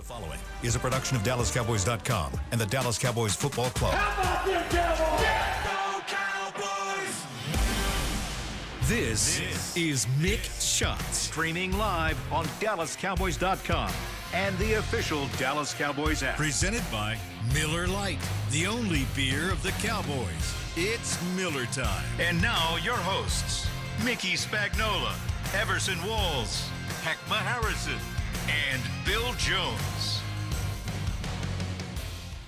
The following is a production of DallasCowboys.com and the Dallas Cowboys Football Club. How about them Cowboys? Yeah! Go Cowboys! This is Mick Shots, streaming live on DallasCowboys.com and the official Dallas Cowboys app. Presented by Miller Lite, the only beer of the Cowboys. It's Miller time. And now your hosts, Mickey Spagnola, Everson Walls, Heckma Harrison, and Bill Jones.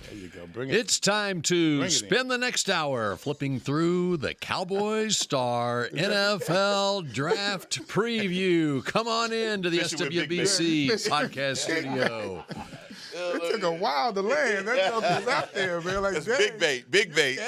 There you go. Bring it. It's time to spend the next hour flipping through the Cowboys Star NFL Draft Preview. Come on in to the SWBC podcast studio. It took a while to land. That joke was out there, man. Like, that's big bait. Big bait.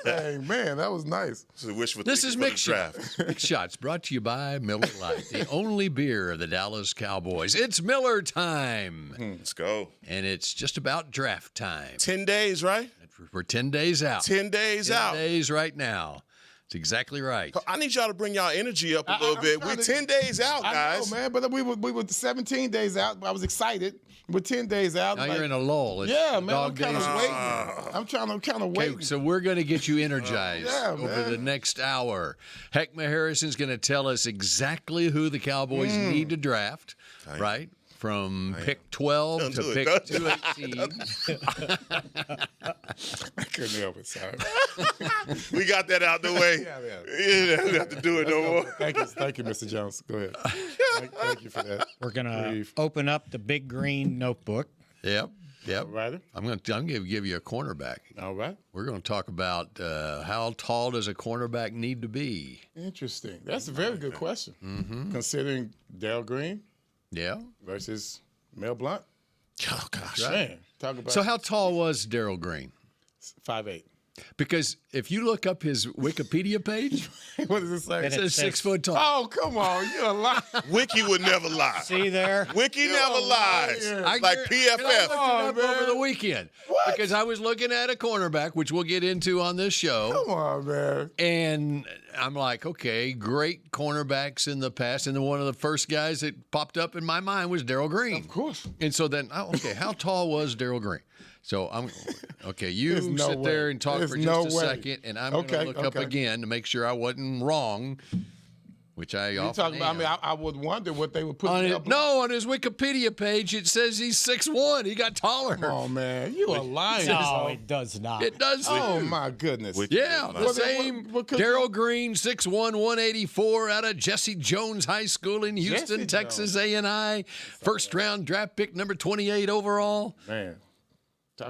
Hey, man, that was nice. This is Mick Shots. Mick Shots brought to you by Miller Lite, the only beer of the Dallas Cowboys. It's Miller time. Let's go. And it's just about draft time. 10 days, right? We're 10 days out. 10 days out. 10 days right now. That's exactly right. I need y'all to bring y'all energy up a little bit. We're 10 days out, guys. I know, man, but we were 17 days out. I was excited. We're 10 days out. Now you're in a lull. It's yeah, man, dog I'm kind days. of waiting. I'm kind of waiting. Okay, so we're going to get you energized over man. the next hour. Heckma Harrison's going to tell us exactly who the Cowboys need to draft, right? From pick 12 to pick 218. I couldn't help it, sorry. We got that out the way. Yeah, we don't have to do it no more. Thank you, Mr. Jones. Go ahead. Thank you for that. We're gonna open up the big green notebook. Yep. Right. I'm going to give you a cornerback. All right. We're going to talk about how tall does a cornerback need to be. Interesting. That's a very good question. Considering Darrell Green. Yeah. Versus Mel Blount. Oh, gosh. Man, talk about So how tall was Darrell Green? 5'8". Because if you look up his Wikipedia page, What does it say? it says 6 foot tall. Oh, come on. You're a liar. Wiki would never lie. See there? Wiki never lies. liar. Like I PFF. looked it up man. over the weekend because I was looking at a cornerback, which we'll get into on this show. Come on, man. And I'm like, okay, great cornerbacks in the past. And then one of the first guys that popped up in my mind was Darrell Green. Of course. And so then, okay, how tall was Darrell Green? So I'm okay. You There's no sit there way. and talk There's for no just a way. second, and I'm going to look up again to make sure I wasn't wrong, which I You often talking about? am. I mean, I would wonder what they would put. On his Wikipedia page it says he's 6'1". He got taller. Come on, man. You are lying. No, it does not. It does. Oh my goodness. Yeah, the Well, same. what could- Darrell Green, 6'1", 184, out of Jesse Jones High School in Houston, Jesse Texas A&I. First round draft pick, number 28 overall. Man.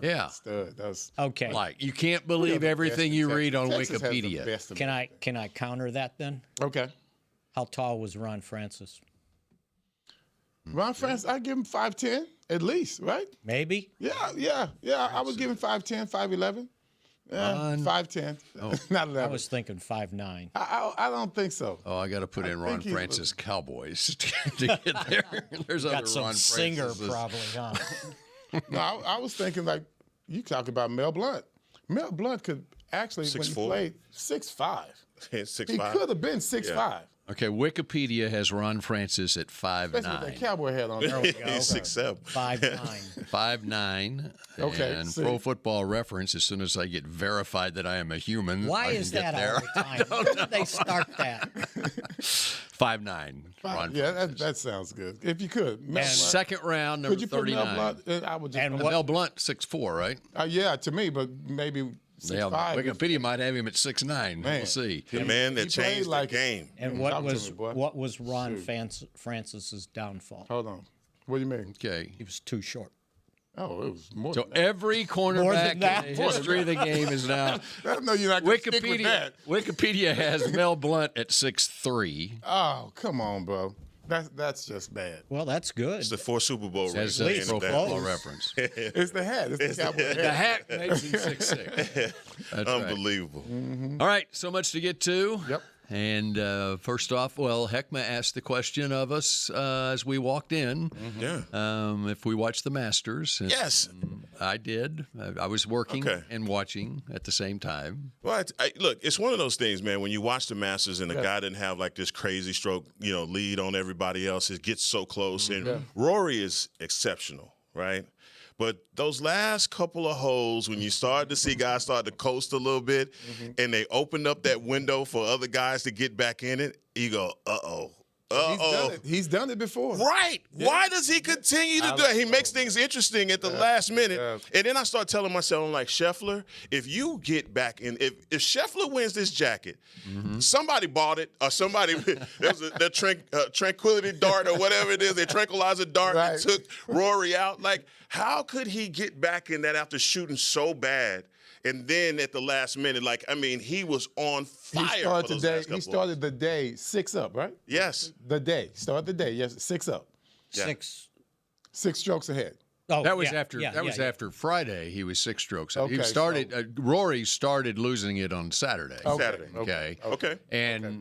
Yeah. Stud. That's Okay. Like, you can't believe everything you read on Texas has the Wikipedia. best of Can I counter that then? Okay. How tall was Ron Francis? Ron Francis, I give him 5'10", at least, right? Maybe. Yeah. I was giving 5'10", 5'11". Yeah, Ron- 5'10". Not 11. I was thinking 5'9". I don't think so. Oh, I got to put in Ron think he Francis Cowboys to get there. There's other Got some Ron singer Francis's. probably, huh? No, I was thinking like you talk about Mel Blount. Mel Blount could actually, when he 6'4". played, 6'5". He 6'5". could have been 6'5". Okay, Wikipedia has Ron Francis at Especially with that 5'9". cowboy hat on. There we go. He's 6'7". 5'9". 5'9". Okay, And see. Pro Football Reference, as soon as I get verified that I am a human, Why I can is get that there. all the time? When did they start that? 5'9". Ron Yeah, Francis. that sounds good. If you could. Mel Blount. Second round, number Could you put 39. Mel Blount? I would just. And Mel Blount, 6'4", right? Yeah, to me, but maybe 6'5". Yeah, Wikipedia might have him at 6'9". Man. We'll see. The man that He played changed like- the game. And Talk to me, boy. what was Ron Francis's downfall? Hold on. What do you mean? Okay. He was too short. Oh, it was more So than that. every cornerback in that. the history of the game is now. No, you're not going to stick with that. Wikipedia has Mel Blount at 6'3". Oh, come on, bro. That's just bad. Well, that's good. It's the 4 Super Bowl rings. Says at the Pro end of that. Football Reference. It's the hat. It's the cowboy The hat. hat makes him 6'6". That's right. Unbelievable. All right, so much to get to. Yep. And first off, well, Heckma asked the question of us as we walked in. Yeah. If we watched the Masters. And Yes. I did. I was working Okay. and watching at the same time. Well, look, it's one of those things, man. When you watch the Masters and the guy didn't have like this crazy stroke, lead on everybody else, it gets so close. And Rory is exceptional. right? But those last couple of holes, when you started to see guys start to coast a little bit, and they opened up that window for other guys to get back in it, you go, uh-oh. He's done it before. Right. Yeah. Why does he continue to do it? He makes things interesting at the last minute. Yeah. And then I start telling myself, I'm like, Scheffler, if you get back in, if Scheffler wins this jacket, somebody bought it, or somebody, there was the tranquility dart or whatever it is, the tranquilizer dart that took Rory out. Like, how could he get back in that after shooting so bad? And then at the last minute, like, I mean, he was on fire. He started the day 6 up, right? Yes. Started the day, yes, 6 up. Yeah. 6 strokes ahead. Oh, that was after Friday. He was 6 strokes. Okay, he started. Rory started losing it on Saturday. Okay.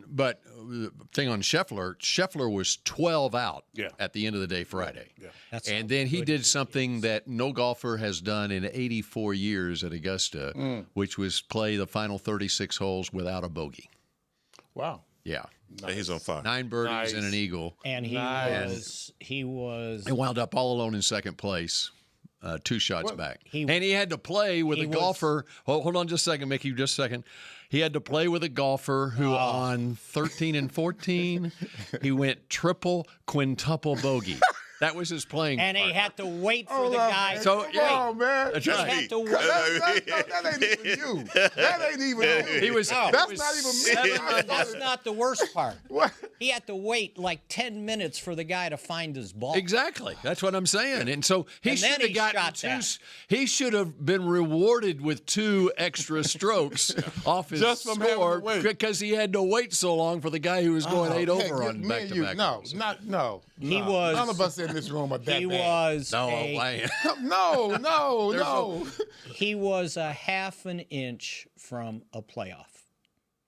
But the thing on Scheffler was 12 out at the end of the day Friday. Yeah. And then he did something that no golfer has done in 84 years at Augusta, which was play the final 36 holes without a bogey. Wow. Yeah. Nice. He's on fire. 9 birdies and an eagle. And he was. He wound up all alone in second place, 2 shots back. And he had to play with a golfer. Hold on just a second, Mickey, just a second. He had to play with a golfer who on 13 and 14, he went triple, quintuple bogey. That was his playing and partner. He had to wait for the guy. Man. So, man. That's he right. had to wait. That ain't even you. That ain't even you. That's not even me. That's not the worst part. What? He had to wait like 10 minutes for the guy to find his ball. Exactly. That's what I'm saying. And so he should have gotten he should have been rewarded with 2 extra strokes off his score because he had to wait so long for the guy who was going 8 over on back-to-back. No. He was. None of us in this room are that bad. He was. No. He was a half an inch from a playoff.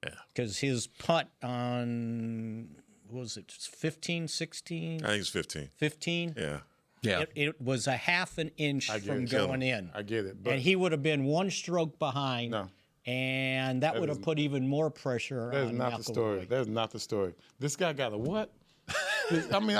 Yeah. Because his putt on, what was it, 15, 16? I think it's 15. 15? Yeah. It was a half an inch from going in. I get it. And he would have been 1 stroke behind. No. And that would have put even more pressure on McIlroy. That's not the story. That's not the story. This guy got a what? I mean,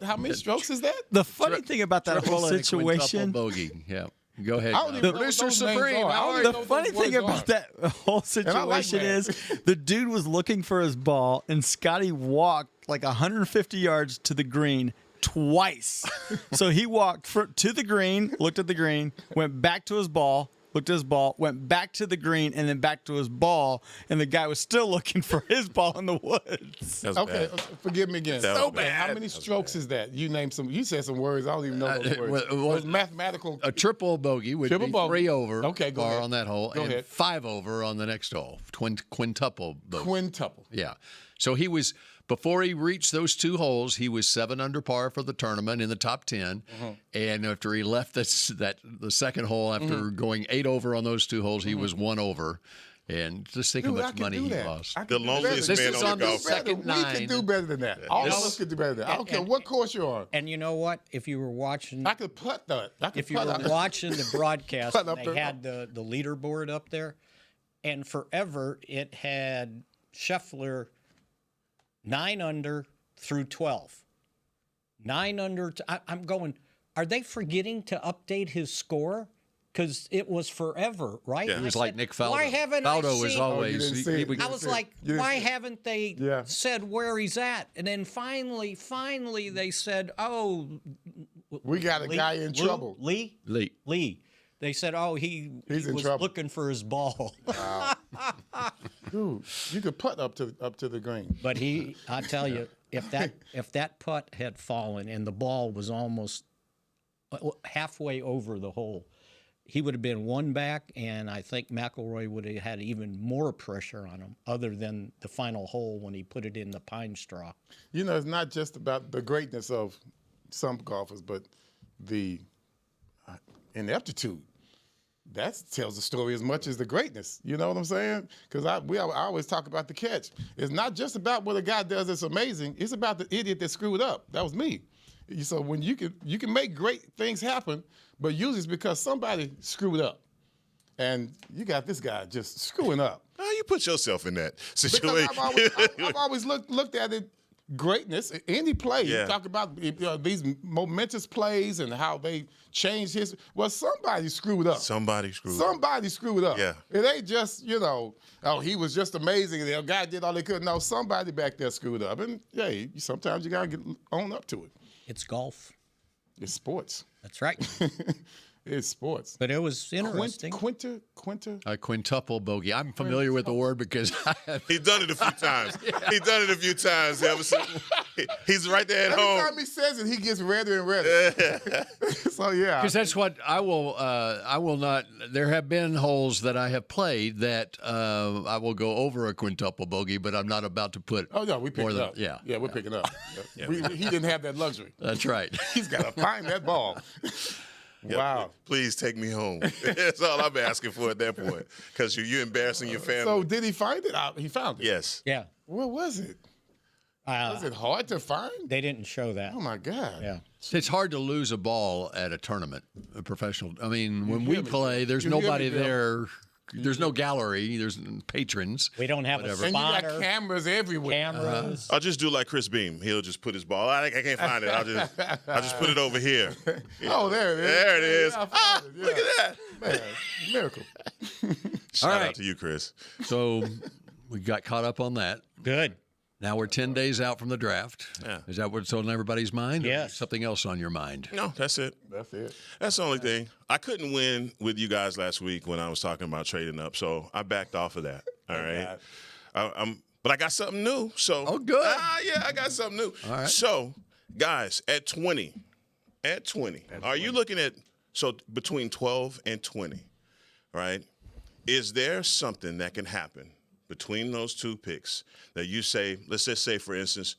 how many strokes is that? The funny thing about that whole situation. Bogey. Yeah. Go ahead. The producer supreme. The funny thing about that whole situation is the dude was looking for his ball, and Scotty walked like 150 yards to the green twice. So he walked to the green, looked at the green, went back to his ball, looked at his ball, went back to the green, and then back to his ball, and the guy was still looking for his ball in the woods. Okay, forgive me again. So bad. How many strokes is that? You named some. You said some words. I don't even know those words. It was mathematical. A triple bogey would be 3 over. Okay, go ahead. On that hole, go ahead. 5 over on the next hole. Quintuple bogey. Quintuple. Yeah. So he was. Before he reached those 2 holes, he was 7 under par for the tournament in the top 10. And after he left the second hole, after going 8 over on those 2 holes, he was 1 over. And just think how much money he lost. The loneliest man on the golf second 9. We can do better than that. All of us could do better than that. I don't care what course you're on. And you know what? If you were watching, I could putt that. If you were watching the broadcast, they had the leaderboard up there, and forever it had Scheffler 9 under through 12. 9 under. I'm going, are they forgetting to update his score? Because it was forever, right? Yeah. He was like Nick Faldo. Why haven't Faldo I was seen? always. I was like, why haven't they said where he's at? And then finally, they said, oh, we got a guy in trouble. Lee. They said, oh, he was looking for his ball. Wow. Dude, you could putt up to the green. But I tell you, if that putt had fallen and the ball was almost halfway over the hole, he would have been 1 back, and I think McIlroy would have had even more pressure on him, other than the final hole when he put it in the pine straw. You know, it's not just about the greatness of some golfers, but the ineptitude. That tells the story as much as the greatness. You know what I'm saying? Because I always talk about the catch. It's not just about what a guy does that's amazing. It's about the idiot that screwed up. That was me. So when you can make great things happen, but usually it's because somebody screwed up. And you got this guy just screwing up. How you put yourself in that situation? I've always looked at it greatness. Any play, you talk about these momentous plays and how they changed history. Well, somebody screwed up. Somebody screwed up. Yeah. It ain't just, he was just amazing. The guy did all he could. No, somebody back there screwed up. And, sometimes you got to own up to it. It's golf. It's sports. That's right. It's sports. But it was interesting. Quintuple bogey. I'm familiar with the word because he's done it a few times. He's done it a few times. He's right there at home. Every time he says it, he gets redder and redder. So, yeah. Because that's what I will not. There have been holes that I have played that I will go over a quintuple bogey, but I'm not about to put. Oh, no, we pick it up. Yeah, we're picking up. He didn't have that luxury. That's right. He's got to find that ball. Wow. Please take me home. That's all I'm asking for at that point because you're embarrassing your family. So did he find it? He found it? Yes. Yeah. Where was it? Was it hard to find? They didn't show that. Oh, my God. Yeah. It's hard to lose a ball at a tournament, a professional. I mean, when we play, there's nobody there. There's no gallery. There's patrons. We don't have a spotter. And you got cameras everywhere. I'll just do like Chris Beam. He'll just put his ball. I can't find it. I'll just put it over here. Oh, there it is. There it is. Yeah. Look at that. Man, miracle. Shout out to you, Chris. So we got caught up on that. Good. Now we're 10 days out from the draft. Yeah. Is that what's on everybody's mind? Yes. Or something else on your mind? No, that's it. That's the only thing. I couldn't win with you guys last week when I was talking about trading up, so I backed off of that. All right. But I got something new. So. Oh, good. Yeah, I got something new. All right. So, guys, at 20, are you looking at between 12 and 20, right? Is there something that can happen between those two picks that you say, let's just say, for instance,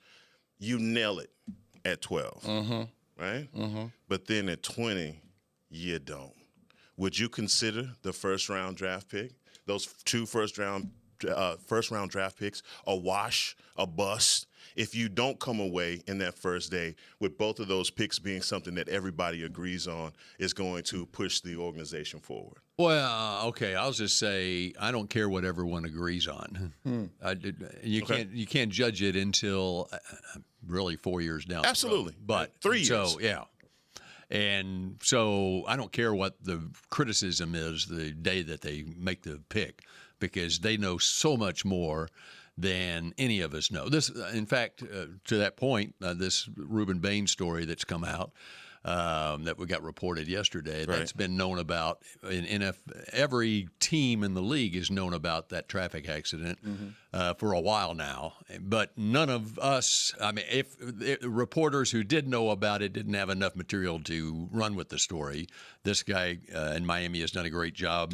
you nail it at 12, right? Mm-hmm. But then at 20, you don't. Would you consider the first-round draft pick, those two first-round draft picks, a wash, a bust, if you don't come away in that first day with both of those picks being something that everybody agrees on is going to push the organization forward? Well, okay, I'll just say I don't care what everyone agrees on. You can't judge it until really 4 years down. Absolutely, but 3 years. So yeah, and so I don't care what the criticism is the day that they make the pick because they know so much more than any of us know. This, in fact, to that point, this Reuben Bain story that's come out. That we got reported yesterday. Right. That's been known about every team in the league is known about that traffic accident for a while now. But none of us, I mean, if reporters who did know about it didn't have enough material to run with the story. This guy in Miami has done a great job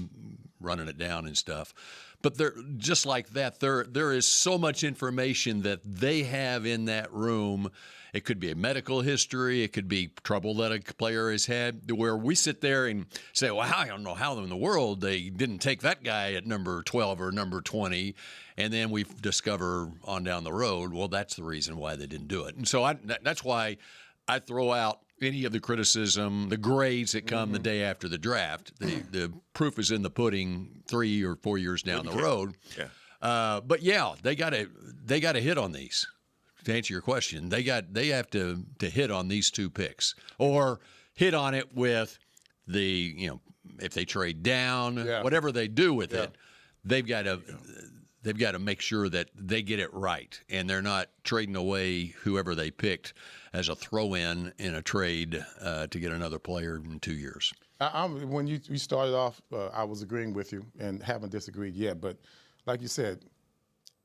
running it down and stuff. But just like that, there is so much information that they have in that room. It could be a medical history. It could be trouble that a player has had where we sit there and say, well, I don't know how in the world they didn't take that guy at number 12 or number 20. And then we discover on down the road, well, that's the reason why they didn't do it. And so that's why I throw out any of the criticism, the grades that come the day after the draft. The proof is in the pudding 3 or 4 years down the road. Yeah. But yeah, they got to hit on these. To answer your question, they have to hit on these two picks or hit on it with if they trade down, whatever they do with it, they've got to make sure that they get it right and they're not trading away whoever they picked as a throw-in in a trade to get another player in 2 years. When we started off, I was agreeing with you and haven't disagreed yet. But like you said,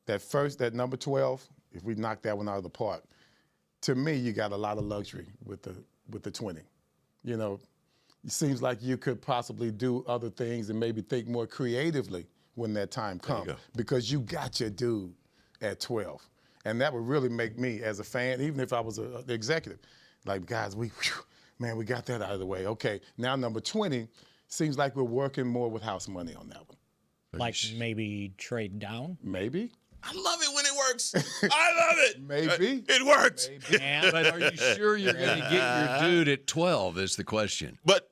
that number 12. If we knock that one out of the park, to me, you got a lot of luxury with the 20. You know, it seems like you could possibly do other things and maybe think more creatively when that time comes because you got your dude at 12. And that would really make me, as a fan, even if I was the executive, like, guys, we got that out of the way. Okay, now number 20, seems like we're working more with house money on that one. Like maybe trade down? Maybe. I love it when it works. I love it. Maybe. It works. But are you sure you're going to get your dude at 12 is the question. But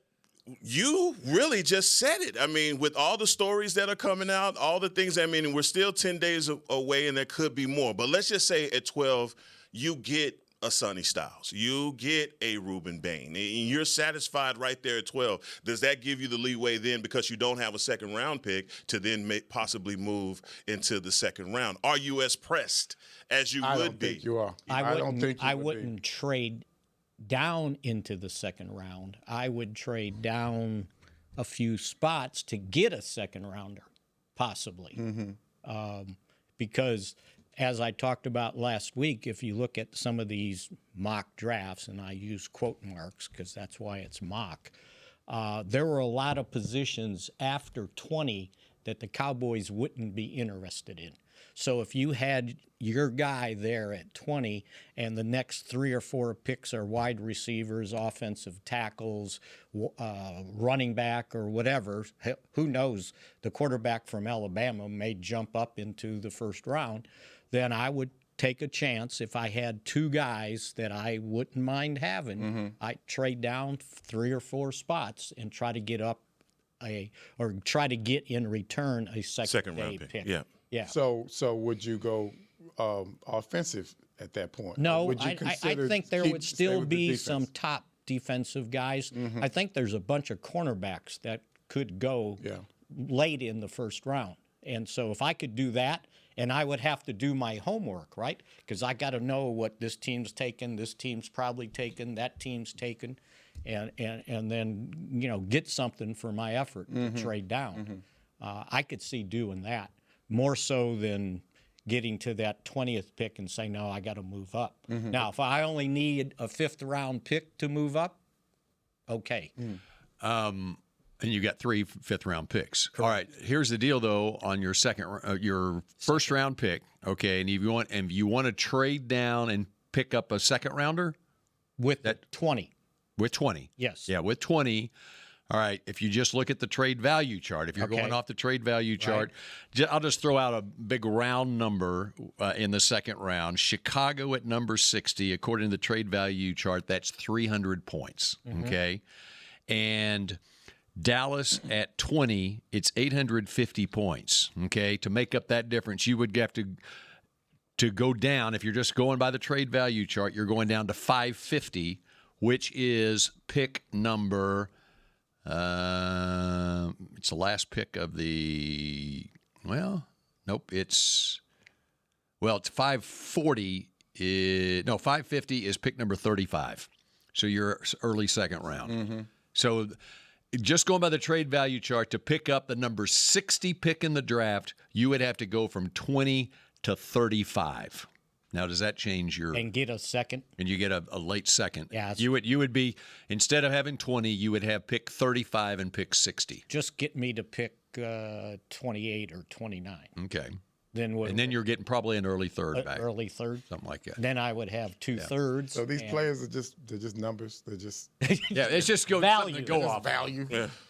you really just said it. I mean, with all the stories that are coming out, all the things, I mean, we're still 10 days away and there could be more. But let's just say at 12, you get a Sonny Styles, you get a Reuben Bain, and you're satisfied right there at 12. Does that give you the leeway then, because you don't have a second-round pick, to then possibly move into the second round? Are you as pressed as you would be? I don't think you are. I wouldn't trade down into the second round. I would trade down a few spots to get a second rounder, possibly, because as I talked about last week, if you look at some of these mock drafts, and I use quote marks because that's why it's mock, there were a lot of positions after 20 that the Cowboys wouldn't be interested in. So if you had your guy there at 20 and the next 3 or 4 picks are wide receivers, offensive tackles, running back or whatever, who knows, the quarterback from Alabama may jump up into the first round, then I would take a chance. If I had 2 guys that I wouldn't mind having, I'd trade down 3 or 4 spots and try to get up or try to get in return a second round pick. Yeah. So would you go offensive at that point? No, would you I think there would still be some top defensive guys. I think there's a bunch of cornerbacks that could go late in the first round. And so if I could do that, and I would have to do my homework, right? Because I got to know what this team's taken, this team's probably taken, that team's taken, and then get something for my effort to trade down. I could see doing that more so than getting to that 20th pick and saying, no, I got to move up. Now, if I only need a 5th round pick to move up, okay. And you got 3 fifth-round picks. Correct. All right. Here's the deal, though, on your your first-round pick. Okay, and if you want to trade down and pick up a second-rounder with 20. With 20. Yes. Yeah, with 20. All right. If you just look at the trade value chart, if you're going off the trade value chart, I'll just throw out a big round number in the second round. Chicago at number 60, according to the trade value chart, that's 300 points. Okay, and Dallas at 20, it's 850 points, okay? To make up that difference, you would have to go down. If you're just going by the trade value chart, you're going down to 550, which is pick number, it's the last pick of the, it's 540, 550 is pick number 35. So you're early second round. So just going by the trade value chart, to pick up the number 60 pick in the draft, you would have to go from 20 to 35. Now, does that change your... And get a second? And you get a late second. Yeah. You would be, instead of having 20, you would have pick 35 and pick 60. Just get me to pick 28 or 29. Okay. And then you're getting probably an early third back. Early third. Something like that. Then I would have 2/3. So these players they're just numbers. They're just it's just value. Something to go off. Value.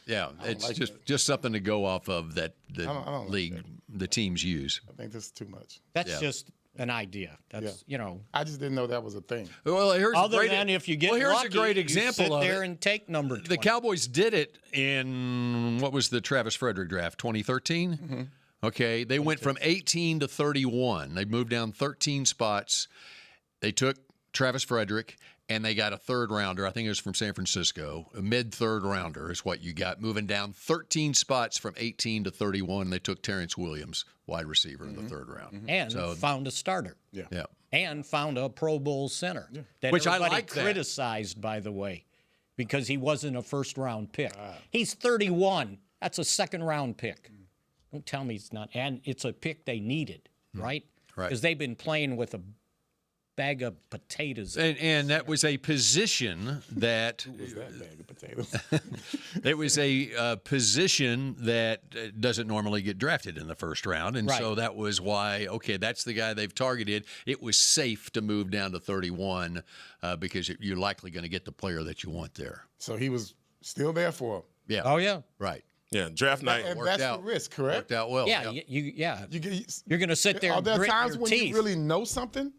Yeah, it's like just something to go off of that the league, the teams use. I think this is too much. That's just an idea. That's I just didn't know that was a thing. Well, here's if you get here's lucky, a great example you sit of there it. and take number 20. The Cowboys did it in what was the Travis Frederick draft, 2013. Okay, they went from 18 to 31. They moved down 13 spots. They took Travis Frederick, and they got a third rounder. I think it was from San Francisco. A mid-third rounder is what you got. Moving down 13 spots from 18 to 31, they took Terrence Williams, wide receiver, in the third round. And found a starter. Yeah. And found a Pro Bowl center. That Which I everybody like that. criticized, by the way, because he wasn't a first-round pick. He's 31. That's a second-round pick. Don't tell me it's not. And it's a pick they needed, right? Right. Because they've been playing with a bag of potatoes. And that was a position that Who was that bag of potatoes? it was a position that doesn't normally get drafted in the first round. And so that was why, okay, that's the guy they've targeted. It was safe to move down to 31 because you're likely going to get the player that you want there. So he was still there for him. Yeah. Oh, yeah. Right. Yeah, draft night And worked that's out. the risk, correct? Worked out well. Yeah, you're going to sit there Are and there grit times your when teeth. you really know something?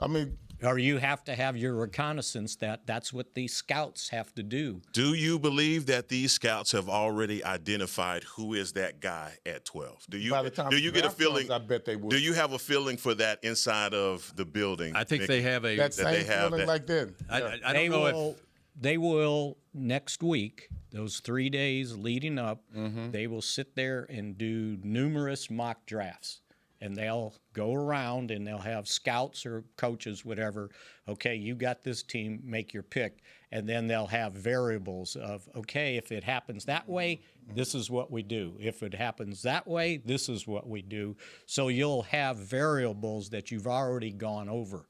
I mean, Or you have to have your reconnaissance. That's what these scouts have to do. Do you believe that these scouts have already identified who is that guy at 12? Do you By the time do you get a feeling? I bet they would. Do you have a feeling for that inside of the building? I think Mick? they have a that same they have feeling that. like then. I don't know if They will next week, those 3 days leading up, they will sit there and do numerous mock drafts. And they'll go around and they'll have scouts or coaches, whatever. Okay, you got this team, make your pick. And then they'll have variables of, okay, if it happens that way, this is what we do. If it happens that way, this is what we do. So you'll have variables that you've already gone over.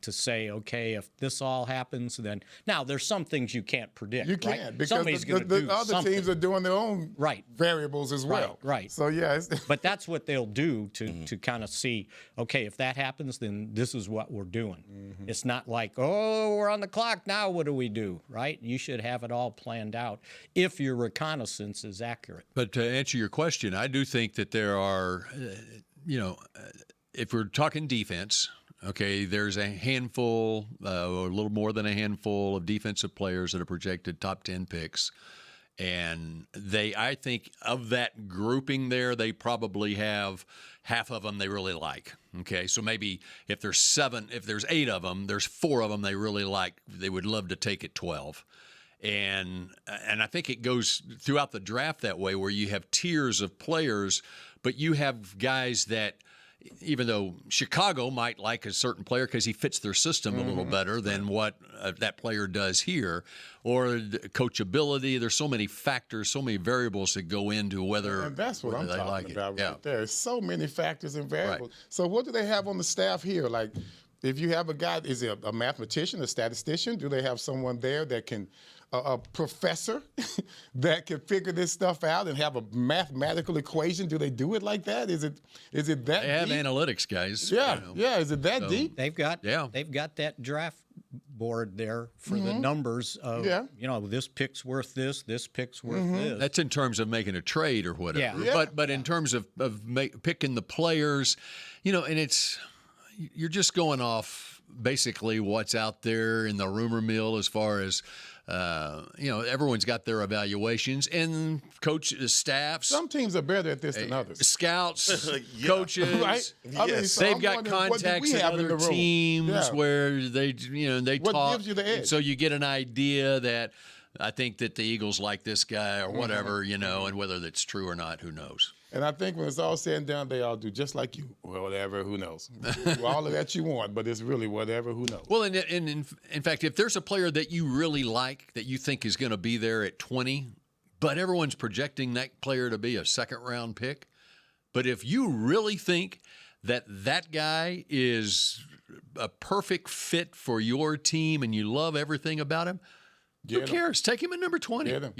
To say, okay, if this all happens, then now there's some things you can't predict. You can't right? because Somebody's going to do the other something. teams are doing their own variables as well. Right. So yeah, But that's what they'll do to kind of see, okay, if that happens, then this is what we're doing. It's not like, oh, we're on the clock now. What do we do? Right? You should have it all planned out if your reconnaissance is accurate. But to answer your question, I do think that there are, if we're talking defense. Okay, there's a handful, or a little more than a handful of defensive players that are projected top 10 picks. And I think of that grouping there, they probably have half of them they really like. Okay, so maybe if there's 8 of them, there's 4 of them they really like. They would love to take at 12. And I think it goes throughout the draft that way, where you have tiers of players, but you have guys that, even though Chicago might like a certain player because he fits their system a little better than what that player does here, or coachability, there's so many factors, so many variables that go into whether and that's what I'm they talking like about it. right there. There's so many factors and variables. Right. So what do they have on the staff here? Like, if you have a guy, is it a mathematician, a statistician? Do they have someone there that can, a professor that can figure this stuff out and have a mathematical equation? Do they do it like that? Is it that They have deep? analytics guys. Yeah, yeah. Is it that deep? They've got that draft board there for the numbers of, this pick's worth this pick's worth this. That's in terms of making a trade or whatever. Yeah. But in terms of picking the players, and you're just going off basically what's out there in the rumor mill as far as, everyone's got their evaluations and staffs. Some teams are better at this than others. Scouts, coaches, Right? I mean, so they've I'm got wondering, what do contacts we in have in other the room? teams Yeah. where they What talk. gives you the edge? So you get an idea that I think that the Eagles like this guy or whatever, and whether that's true or not, who knows? And I think when it's all said and done, they all do just like you. Well, whatever, who knows? Do all of that you want, but it's really whatever, who knows? Well, and in fact, if there's a player that you really like that you think is going to be there at 20, but everyone's projecting that player to be a second-round pick, but if you really think that guy is a perfect fit for your team and you love everything about him, who cares? Take him at number 20,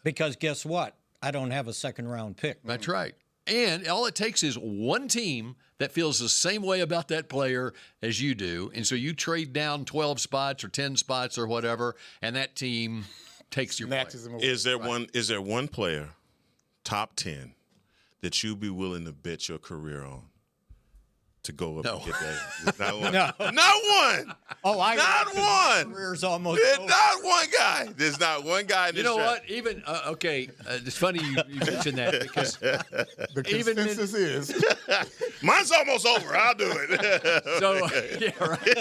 Because guess what? I don't have a second-round pick. That's right. And all it takes is one team that feels the same way about that player as you do. And so you trade down 12 spots or 10 spots or whatever, and that team takes your player. Is there one player, top 10, that you'd be willing to bet your career on to go up and get that? Not one. No. Not one. Oh, not one. Career's almost There's over. not one guy. There's not one guy in this You know draft. what? Even it's funny you mentioned that because The consensus is Mine's almost over. I'll do it. so right.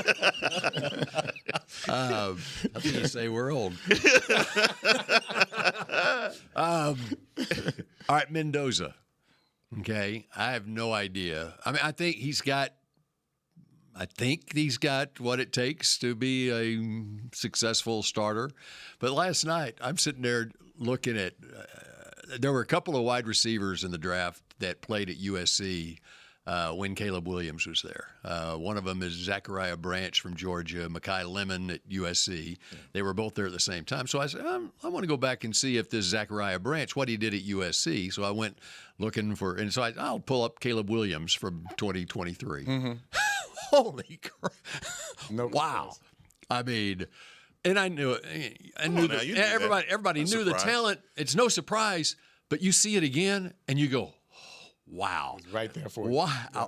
I think you say we're old. All right, Mendoza. Okay, I have no idea. I mean, I think he's got what it takes to be a successful starter. But last night, I'm sitting there looking at. There were a couple of wide receivers in the draft that played at USC when Caleb Williams was there. One of them is Zachariah Branch from Georgia, Mekhi Lemon at USC. They were both there at the same time. So I said, I want to go back and see if this Zachariah Branch, what he did at USC. So I went looking for, and so I'll pull up Caleb Williams from 2023. Holy crap. Wow. I mean, and I knew it. I knew that everybody knew the talent. It's no surprise, but you see it again and you go, Wow. He's right there for you. Wow. Yeah.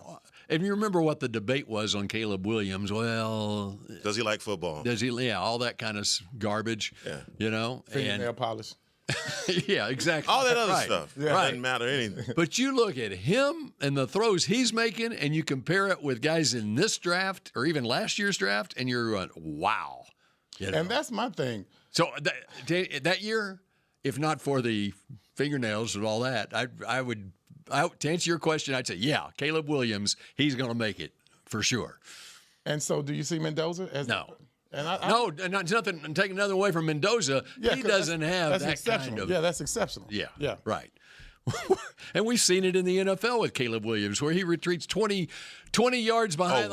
And you remember what the debate was on Caleb Williams? Well, does he like football? Does he? Yeah, all that kind of garbage. Yeah. You know? Fingernail polish. Yeah, exactly. All that other stuff. Yeah. Doesn't matter anything. But you look at him and the throws he's making, and you compare it with guys in this draft or even last year's draft, and you're going, wow. You know? And that's my thing. So that year, if not for the fingernails and all that, I would to answer your question, I'd say, yeah, Caleb Williams, he's going to make it for sure. And so, do you see Mendoza as no? And no, not nothing. I'm taking nothing away from Mendoza. Yeah, he doesn't have that's that exceptional. kind of. Yeah, that's exceptional. Yeah, right. And we've seen it in the NFL with Caleb Williams, where he retreats 20 yards behind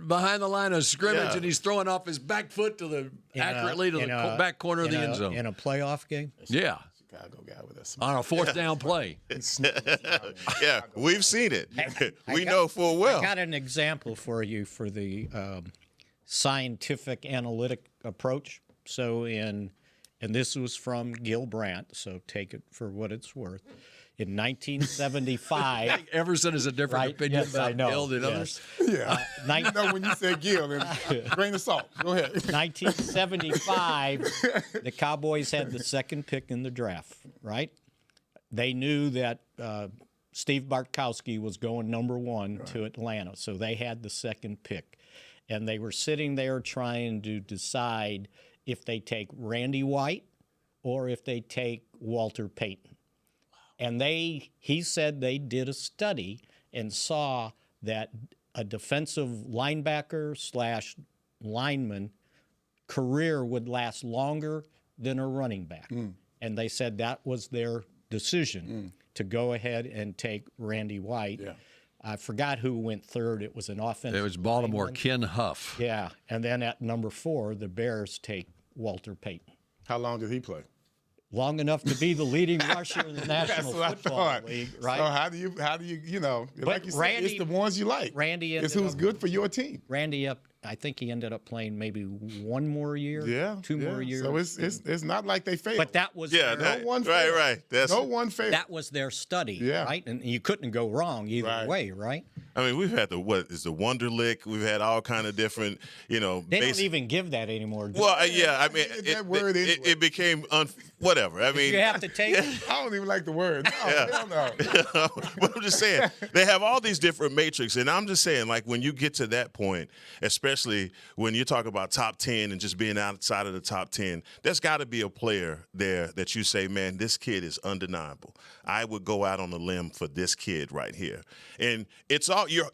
behind the line of scrimmage, and he's throwing off his back foot to accurately to the back corner of the end zone in a playoff game. Yeah. Chicago guy with us on a fourth down play. Yeah, we've seen it. We know full well. I got an example for you for the scientific analytic approach. So and this was from Gil Brandt, so take it for what it's worth. In 1975, Everson is a different opinion about Gil than others. Yeah, you know when you say Gil, then grain of salt. Go ahead. 1975, the Cowboys had the second pick in the draft. Right? They knew that Steve Bartkowski was going number 1 to Atlanta, so they had the second pick, and they were sitting there trying to decide if they take Randy White or if they take Walter Payton. And he said they did a study and saw that a defensive linebacker / lineman career would last longer than a running back. And they said that was their decision to go ahead and take Randy White. Yeah. I forgot who went third. It was an offensive. It was Baltimore, lineman. Ken Huff. Yeah. And then at number 4, the Bears take Walter Payton. How long did he play? Long enough to be the leading rusher in the National Football League, right? So how do you like you said, Randy, it's the ones you like. Randy it's who's good for your team. Randy I think he ended up playing maybe 1 more year, 2 more years. So it's not like they failed. But that was no one failed. Right. No one failed. That was their study, right? And you couldn't go wrong either way, right? I mean, we've had the Wonderlic. We've had all kind of different, They don't even give that anymore. Well, yeah, I mean, it became whatever. I mean, you have to take it. I don't even like the word. No, no. But I'm just saying, they have all these different matrix, and I'm just saying, like, when you get to that point, especially when you talk about top 10 and just being outside of the top 10, there's got to be a player there that you say, man, this kid is undeniable. I would go out on a limb for this kid right here. And it's all you're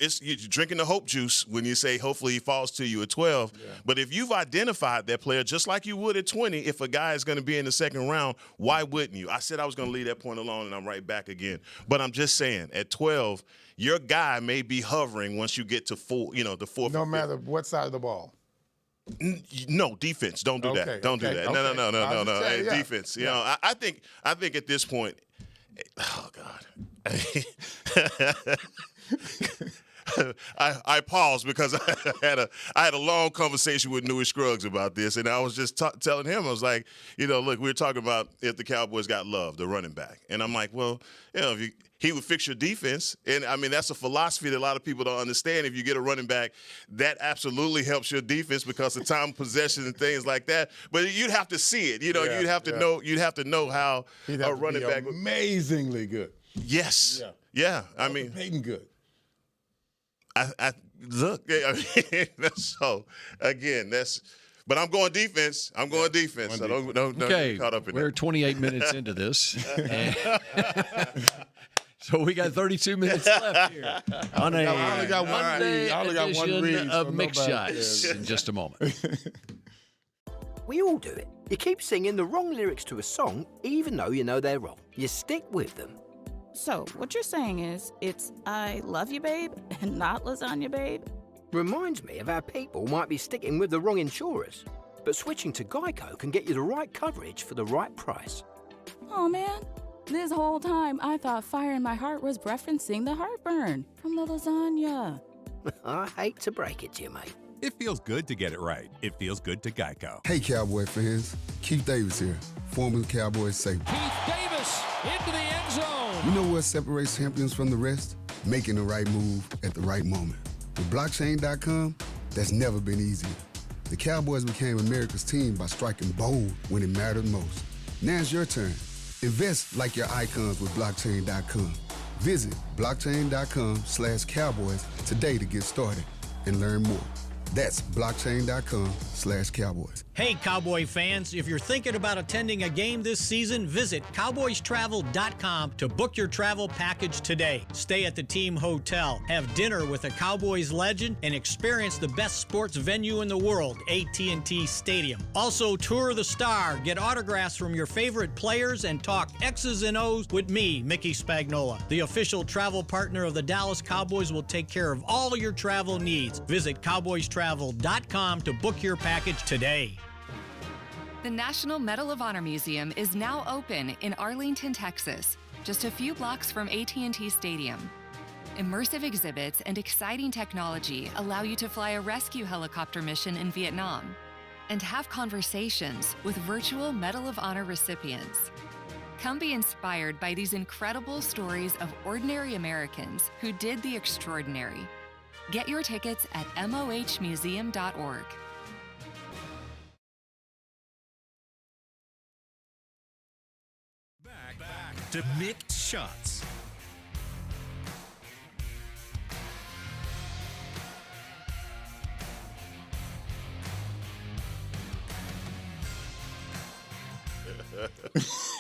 drinking the hope juice when you say hopefully he falls to you at 12. Yeah. But if you've identified that player just like you would at 20, if a guy is going to be in the second round, why wouldn't you? I said I was going to leave that point alone, and I'm right back again. But I'm just saying, at 12, your guy may be hovering once you get to the fourth. No matter what side of the ball. No, defense. Don't do that. Don't do that. Okay. No. Hey, defense. You know, I think at this point, oh God. I paused because I had a long conversation with Newy Scruggs about this, and I was just telling him, I was like, look, we were talking about if the Cowboys got Love, the running back, and I'm like, well, if he would fix your defense, and I mean that's a philosophy that a lot of people don't understand. If you get a running back, that absolutely helps your defense because of time possession and things like that. But you'd have to see it, you'd have to know. You'd have to know how a running back amazingly good. Yes, yeah. I mean, Payton good. I look. So again, but I'm going defense. So don't okay, get caught up in we're that. 28 minutes into this. So we got 32 minutes left here on a Monday edition of Mick Shots in just a moment. We all do it. You keep singing the wrong lyrics to a song even though you know they're wrong. You stick with them. So, what you're saying is, it's I love you, babe, and not lasagna, babe? Reminds me of how people might be sticking with the wrong insurers. But switching to Geico can get you the right coverage for the right price. Oh, man. This whole time, I thought Fire in My Heart was referencing the heartburn from the lasagna. I hate to break it to you, mate. It feels good to get it right. It feels good to Geico. Hey, Cowboy fans. Keith Davis here, former Cowboys safety. Keith Davis into the end zone. home. You know what separates champions from the rest? Making the right move at the right moment. With blockchain.com, that's never been easier. The Cowboys became America's team by striking bold when it mattered most. Now it's your turn. Invest like your icons with blockchain.com. Visit blockchain.com/Cowboys today to get started and learn more. That's blockchain.com/Cowboys. Hey, Cowboy fans, if you're thinking about attending a game this season, visit cowboystravel.com to book your travel package today. Stay at the team hotel, have dinner with a Cowboys legend, and experience the best sports venue in the world, AT&T Stadium. Also, tour the Star, get autographs from your favorite players, and talk X's and O's with me, Mickey Spagnola. The official travel partner of the Dallas Cowboys will take care of all your travel needs. Visit cowboystravel.com to book your package today. The National Medal of Honor Museum is now open in Arlington, Texas, just a few blocks from AT&T Stadium. Immersive exhibits and exciting technology allow you to fly a rescue helicopter mission in Vietnam and have conversations with virtual Medal of Honor recipients. Come be inspired by these incredible stories of ordinary Americans who did the extraordinary. Get your tickets at mohmuseum.org. Back to Mick Shots.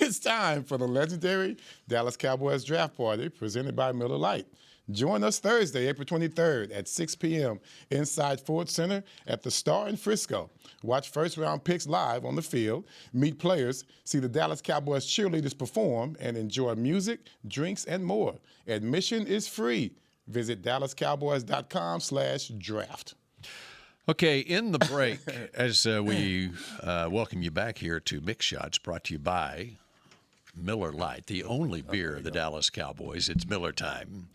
It's time for the legendary Dallas Cowboys Draft Party presented by Miller Lite. Join us Thursday, April 23rd at 6 p.m. inside Ford Center at the Star in Frisco. Watch first-round picks live on the field, meet players, see the Dallas Cowboys cheerleaders perform, and enjoy music, drinks, and more. Admission is free. Visit dallascowboys.com/draft. Okay, in the break, as we welcome you back here to Mick Shots, brought to you by Miller Lite, the only beer of the Dallas Cowboys. It's Miller time.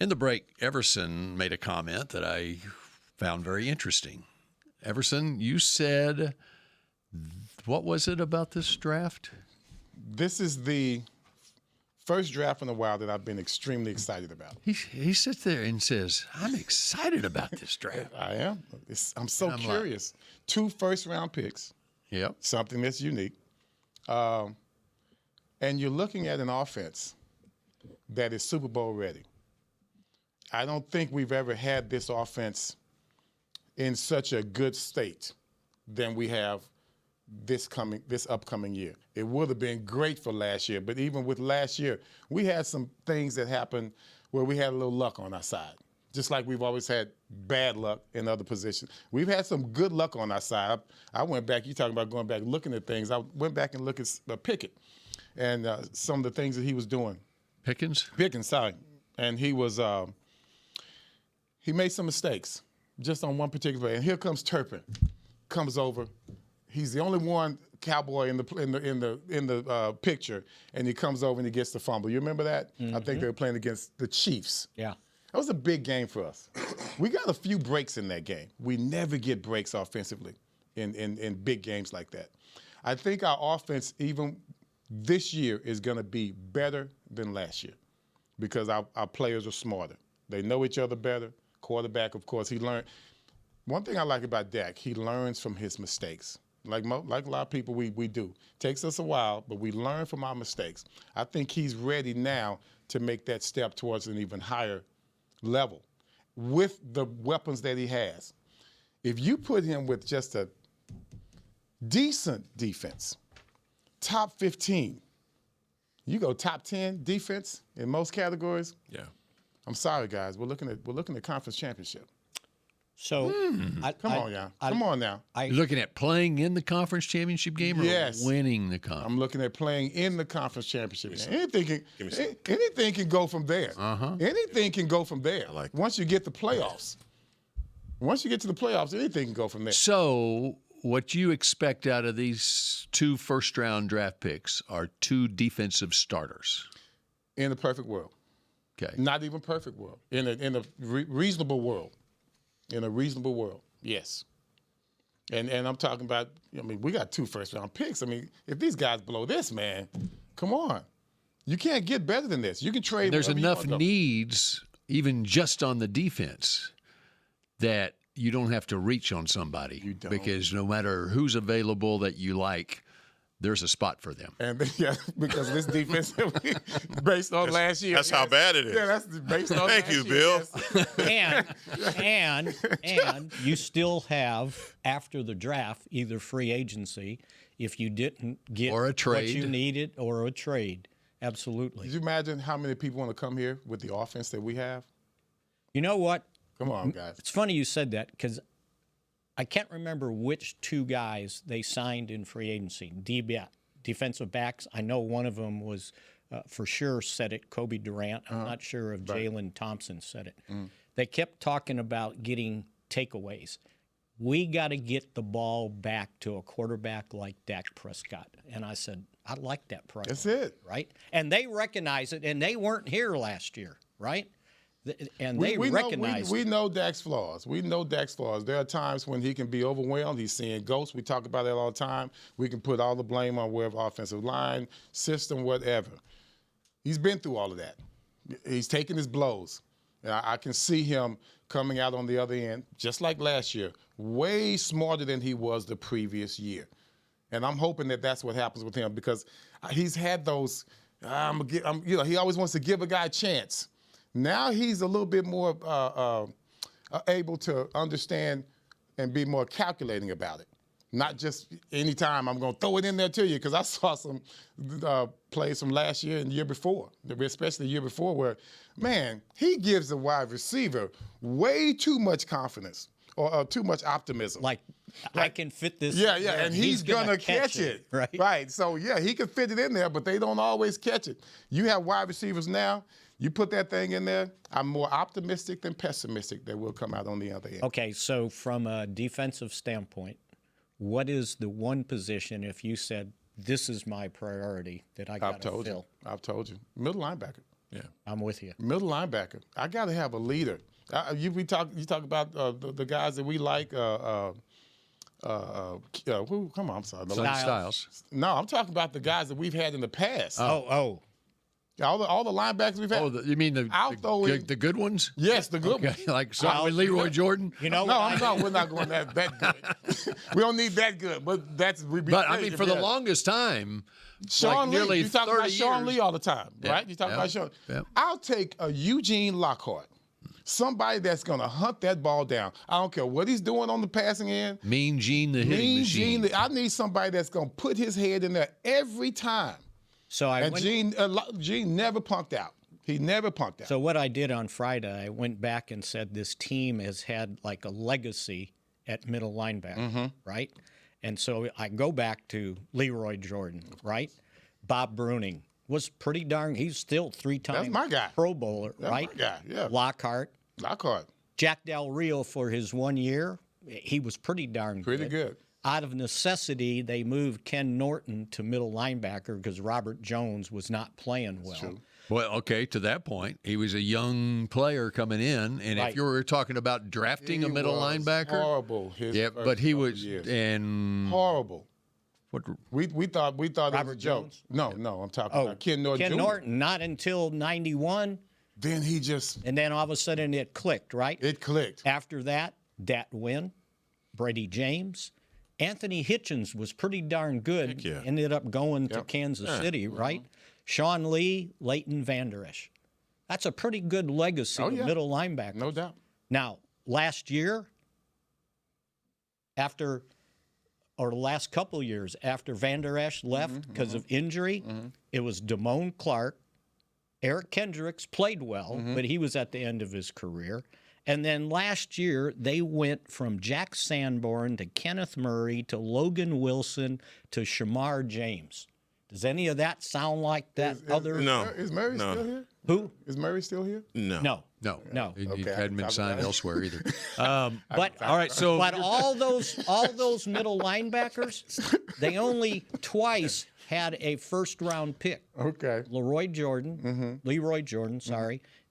In the break, Everson made a comment that I found very interesting. Everson, you said, what was it about this draft? This is the first draft in a while that I've been extremely excited about. He sits there and says, I'm excited about this draft. I am. I'm so curious. Like, 2 first-round picks. Yep. Something that's unique. And you're looking at an offense that is Super Bowl ready. I don't think we've ever had this offense in such a good state than we have this upcoming year. It would have been great for last year, but even with last year, we had some things that happened where we had a little luck on our side. Just like we've always had bad luck in other positions. We've had some good luck on our side. I went back, you talking about going back looking at things, I went back and looked at Pickett and some of the things that he was doing. Pickens, sorry. And he was, he made some mistakes just on one particular play. And here comes Turpin, comes over. He's the only one Cowboy in the picture, and he comes over and he gets the fumble. You remember that? Mm-hmm. I think they were playing against the Chiefs. Yeah. That was a big game for us. We got a few breaks in that game. We never get breaks offensively in big games like that. I think our offense, even this year, is going to be better than last year because our players are smarter. They know each other better. Quarterback, of course, he learned. One thing I like about Dak, he learns from his mistakes. Like a lot of people, we do. Takes us a while, but we learn from our mistakes. I think he's ready now to make that step towards an even higher level with the weapons that he has. If you put him with just a decent defense, top 15, you go top 10 defense in most categories. Yeah. I'm sorry, guys. We're looking at conference championship. So, come on now. You're looking at playing in the conference championship game or winning the conference? I'm looking at playing in the conference championship game. Anything can go from there. Anything can go from there. Once you get the playoffs. Once you get to the playoffs, anything can go from there. So, what you expect out of these 2 first-round draft picks are 2 defensive starters? In a perfect world. Okay. Not even perfect world. In a reasonable world. In a reasonable world, yes. And I'm talking about, we got 2 first-round picks. If these guys blow this, man, come on. You can't get better than this. You can trade. There's enough needs, even just on the defense, that you don't have to reach on somebody. You don't. Because no matter who's available that you like, there's a spot for them. And because this defense, based on last year. That's how bad it is. Yeah, that's based on Thank last you, year, Bill. And you still have, after the draft, either free agency, if you didn't get or a trade. What you needed, or a trade. Absolutely. Did you imagine how many people want to come here with the offense that we have? You know what? Come on, guys. It's funny you said that because I can't remember which two guys they signed in free agency. Defensive backs. I know one of them was for sure said it, Kobe Durant. I'm not sure if Jalen Thompson said it. They kept talking about getting takeaways. We got to get the ball back to a quarterback like Dak Prescott. And I said, I like that priority. That's it. Right? And they recognize it, and they weren't here last year, right? And they recognize we know Dak's flaws. We know Dak's flaws. There are times when he can be overwhelmed. He's seeing ghosts. We talk about that all the time. We can put all the blame on wherever offensive line, system, whatever. He's been through all of that. He's taken his blows. And I can see him coming out on the other end, just like last year, way smarter than he was the previous year. And I'm hoping that that's what happens with him because he's had those, he always wants to give a guy a chance. Now he's a little bit more able to understand and be more calculating about it. Not just anytime I'm going to throw it in there to you, because I saw some plays from last year and the year before, especially the year before, where, man, he gives the wide receiver way too much confidence or too much optimism. Like I can fit this. Yeah, and he's going to catch it. Right. So, yeah, he can fit it in there, but they don't always catch it. You have wide receivers now. You put that thing in there, I'm more optimistic than pessimistic that we'll come out on the other end. Okay, so from a defensive standpoint, what is the one position, if you said, this is my priority, that I got to fill? I've told you. Middle linebacker. Yeah. I'm with you. Middle linebacker. I got to have a leader. You talk about the guys that we like. Who? Come on, I'm sorry. Styles. No, I'm talking about the guys that we've had in the past. Oh. All the linebackers we've had. Oh, you mean the good ones? Yes, the good ones. Like with Leroy Jordan? You know, no, we're not going that good. We don't need that good, but that's. But I mean, for the longest time, Sean like Lee. You talk about years. Sean Lee all the time, right? You talk about Sean. Yeah. I'll take a Eugene Lockhart. Somebody that's going to hunt that ball down. I don't care what he's doing on the passing end. Mean Gene, the hitting machine. I need somebody that's going to put his head in there every time. So Gene never punked out. He never punked out. So what I did on Friday, I went back and said this team has had like a legacy at middle linebacker, right? And so I go back to Leroy Jordan, right? Bob Bruning was pretty darn. He's still three-time Pro Bowler, right? My guy, yeah. Lockhart. Jack Del Rio for his 1 year, he was pretty darn good. Pretty good. Out of necessity, they moved Ken Norton to middle linebacker because Robert Jones was not playing well. True. Well, okay, to that point, he was a young player coming in, and if you were talking about drafting a middle linebacker, horrible. But he was horrible. What we thought Robert it was a joke. Jones? No, I'm talking about Ken Norton. Ken Norton, not until 91. Then he just. And then all of a sudden it clicked, right? It clicked. After that, Dat Wynn, Brady James. Anthony Hitchens was pretty darn good. Yeah. Ended up going to Kansas City, right? Sean Lee, Leighton Vander Esch. That's a pretty good legacy of middle linebacker. No doubt. Now, last year, the last couple years after Vander Esch left because of injury, it was Damone Clark. Eric Kendricks played well, but he was at the end of his career. And then last year, they went from Jack Sanborn to Kenneth Murray to Logan Wilson to Shamar James. Does any of that sound like that No. Is Murray still here? Who? Is Murray still here? No. He hadn't been signed elsewhere either. But all right, so but all those middle linebackers, they only twice had a first-round pick. Okay. Leroy Jordan,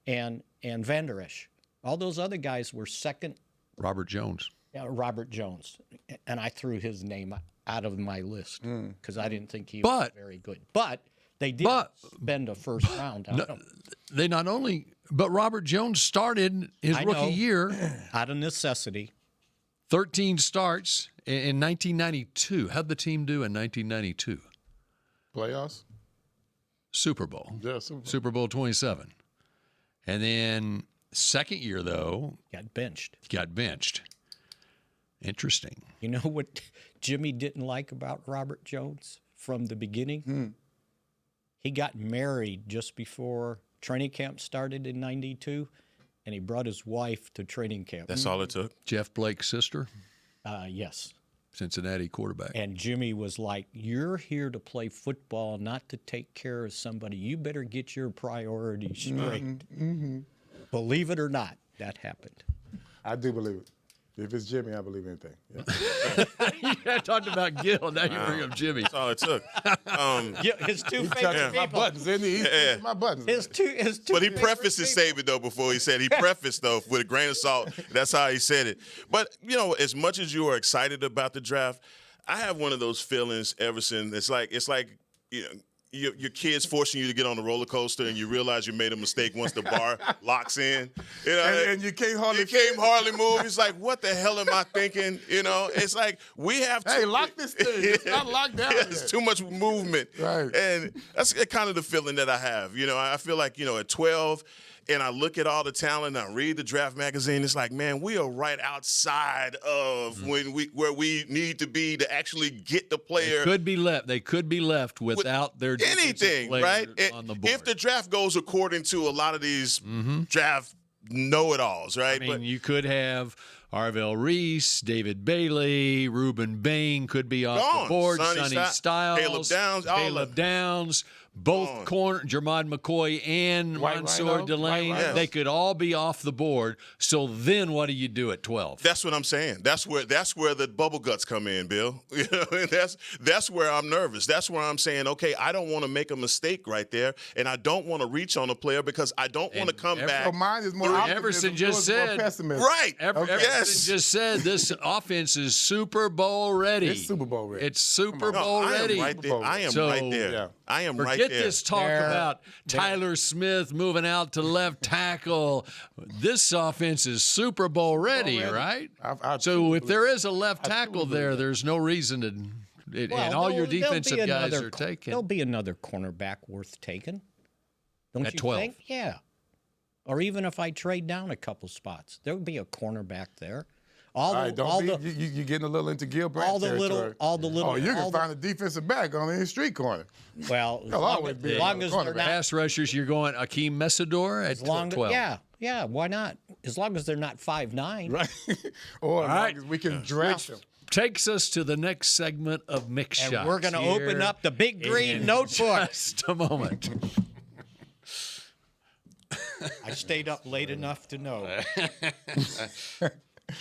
and Vander Esch. All those other guys were second. Robert Jones. Robert Jones. And I threw his name out of my list because I didn't think he was very good. But They did spend a first round on him. They not only, but Robert Jones started his rookie year out of necessity. 13 starts in 1992. How'd the team do in 1992? Playoffs? Super Bowl. Yeah, Super Bowl 27. And then second year, though. Got benched. Interesting. You know what Jimmy didn't like about Robert Jones from the beginning? He got married just before training camp started in 92, and he brought his wife to training camp. That's all it took? Jeff Blake's sister? Yes. Cincinnati quarterback. And Jimmy was like, you're here to play football, not to take care of somebody. You better get your priorities straight. Believe it or not, that happened. I do believe it. If it's Jimmy, I believe anything. Yeah. You talked about Gil. Now you bring up Jimmy. That's all it took. His two favorite people. My buttons, isn't he? He's my buttons. His two But he prefaced his statement, though, before he said. He prefaced, though, with a grain of salt. That's how he said it. But, as much as you are excited about the draft, I have one of those feelings ever since. It's like your kids forcing you to get on the roller coaster and you realize you made a mistake once the bar locks in. And you can't hardly move. It's like, what the hell am I thinking? It's like we have to. Hey, lock this thing. It's not locked down. It's too much movement. Right. And that's kind of the feeling that I have. I feel like, at 12, and I look at all the talent, and I read the draft magazine, it's like, man, we are right outside of where we need to be to actually get the player. They could be left without their anything, right? On the board. If the draft goes according to a lot of these draft know-it-alls, right? I mean, you could have Arvell Reese, David Bailey, Reuben Bain could be off the board, Sonny Styles, Caleb Downs. Both corner, Jermod McCoy and Mansour Delane, they could all be off the board. So then what do you do at 12? That's what I'm saying. That's where the bubble guts come in, Bill. That's where I'm nervous. That's where I'm saying, okay, I don't want to make a mistake right there, and I don't want to reach on a player because I don't want to come back. So mine is more Everson just said, right? Everson just said this offense is Super Bowl ready. It's Super Bowl ready. It's Super Bowl ready. I am right there. Yeah. I am right Forget there. this talk about Tyler Smith moving out to left tackle. This offense is Super Bowl ready, right? So if there is a left tackle there, there's no reason to. And all your defensive guys are taken. There'll be another cornerback worth taking. Don't you 12. think? Yeah. Or even if I trade down a couple spots, there'll be a cornerback there. You're getting a little into Gil Brandt territory. Oh, you can find a defensive back on any street corner. Well, as long as they're not pass rushers, you're going Akeem Mesidor at 12. Yeah, why not? As long as they're not 5'9". Right. Or as long as we can draft them. Takes us to the next segment of Mix Shots. And we're going to open up the big green notebook. Just a moment. I stayed up late enough to know.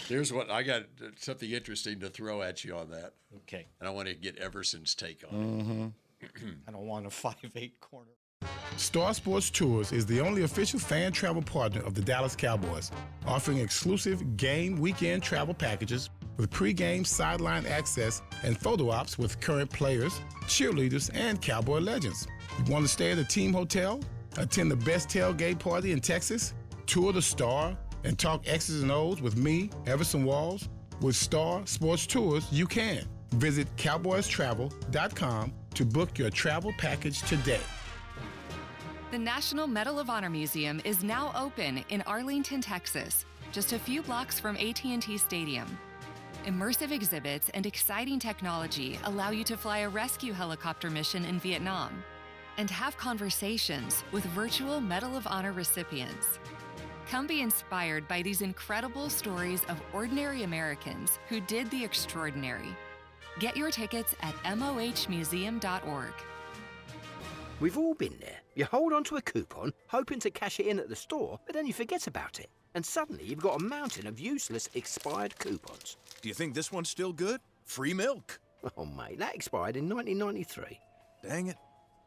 Here's what I got, something interesting to throw at you on that. Okay. And I want to get Everson's take on it. I don't want a 5'8" corner. Star Sports Tours is the only official fan travel partner of the Dallas Cowboys, offering exclusive game weekend travel packages with pre-game sideline access and photo ops with current players, cheerleaders, and Cowboy legends. You want to stay at a team hotel, attend the best tailgate party in Texas, tour the Star, and talk X's and O's with me, Everson Walls? With Star Sports Tours, you can. Visit cowboystravel.com to book your travel package today. The National Medal of Honor Museum is now open in Arlington, Texas, just a few blocks from AT&T Stadium. Immersive exhibits and exciting technology allow you to fly a rescue helicopter mission in Vietnam and have conversations with virtual Medal of Honor recipients. Come be inspired by these incredible stories of ordinary Americans who did the extraordinary. Get your tickets at mohmuseum.org. We've all been there. You hold onto a coupon, hoping to cash it in at the store, but then you forget about it. And suddenly you've got a mountain of useless expired coupons. Do you think this one's still good? Free milk. Oh, mate, that expired in 1993. Dang it.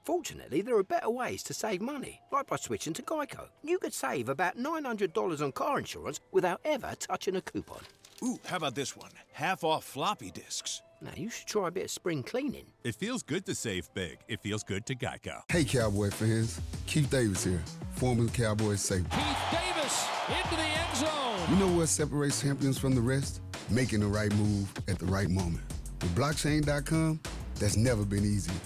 Fortunately, there are better ways to save money, like by switching to Geico. You could save about $900 on car insurance without ever touching a coupon. Ooh, how about this one? Half off floppy disks. Now, you should try a bit of spring cleaning. It feels good to save big. It feels good to Geico. Hey, Cowboy fans. Keith Davis here, former Cowboys safety. Keith Davis into the end zone. You know what separates champions from the rest? Making the right move at the right moment. With blockchain.com, that's never been easier.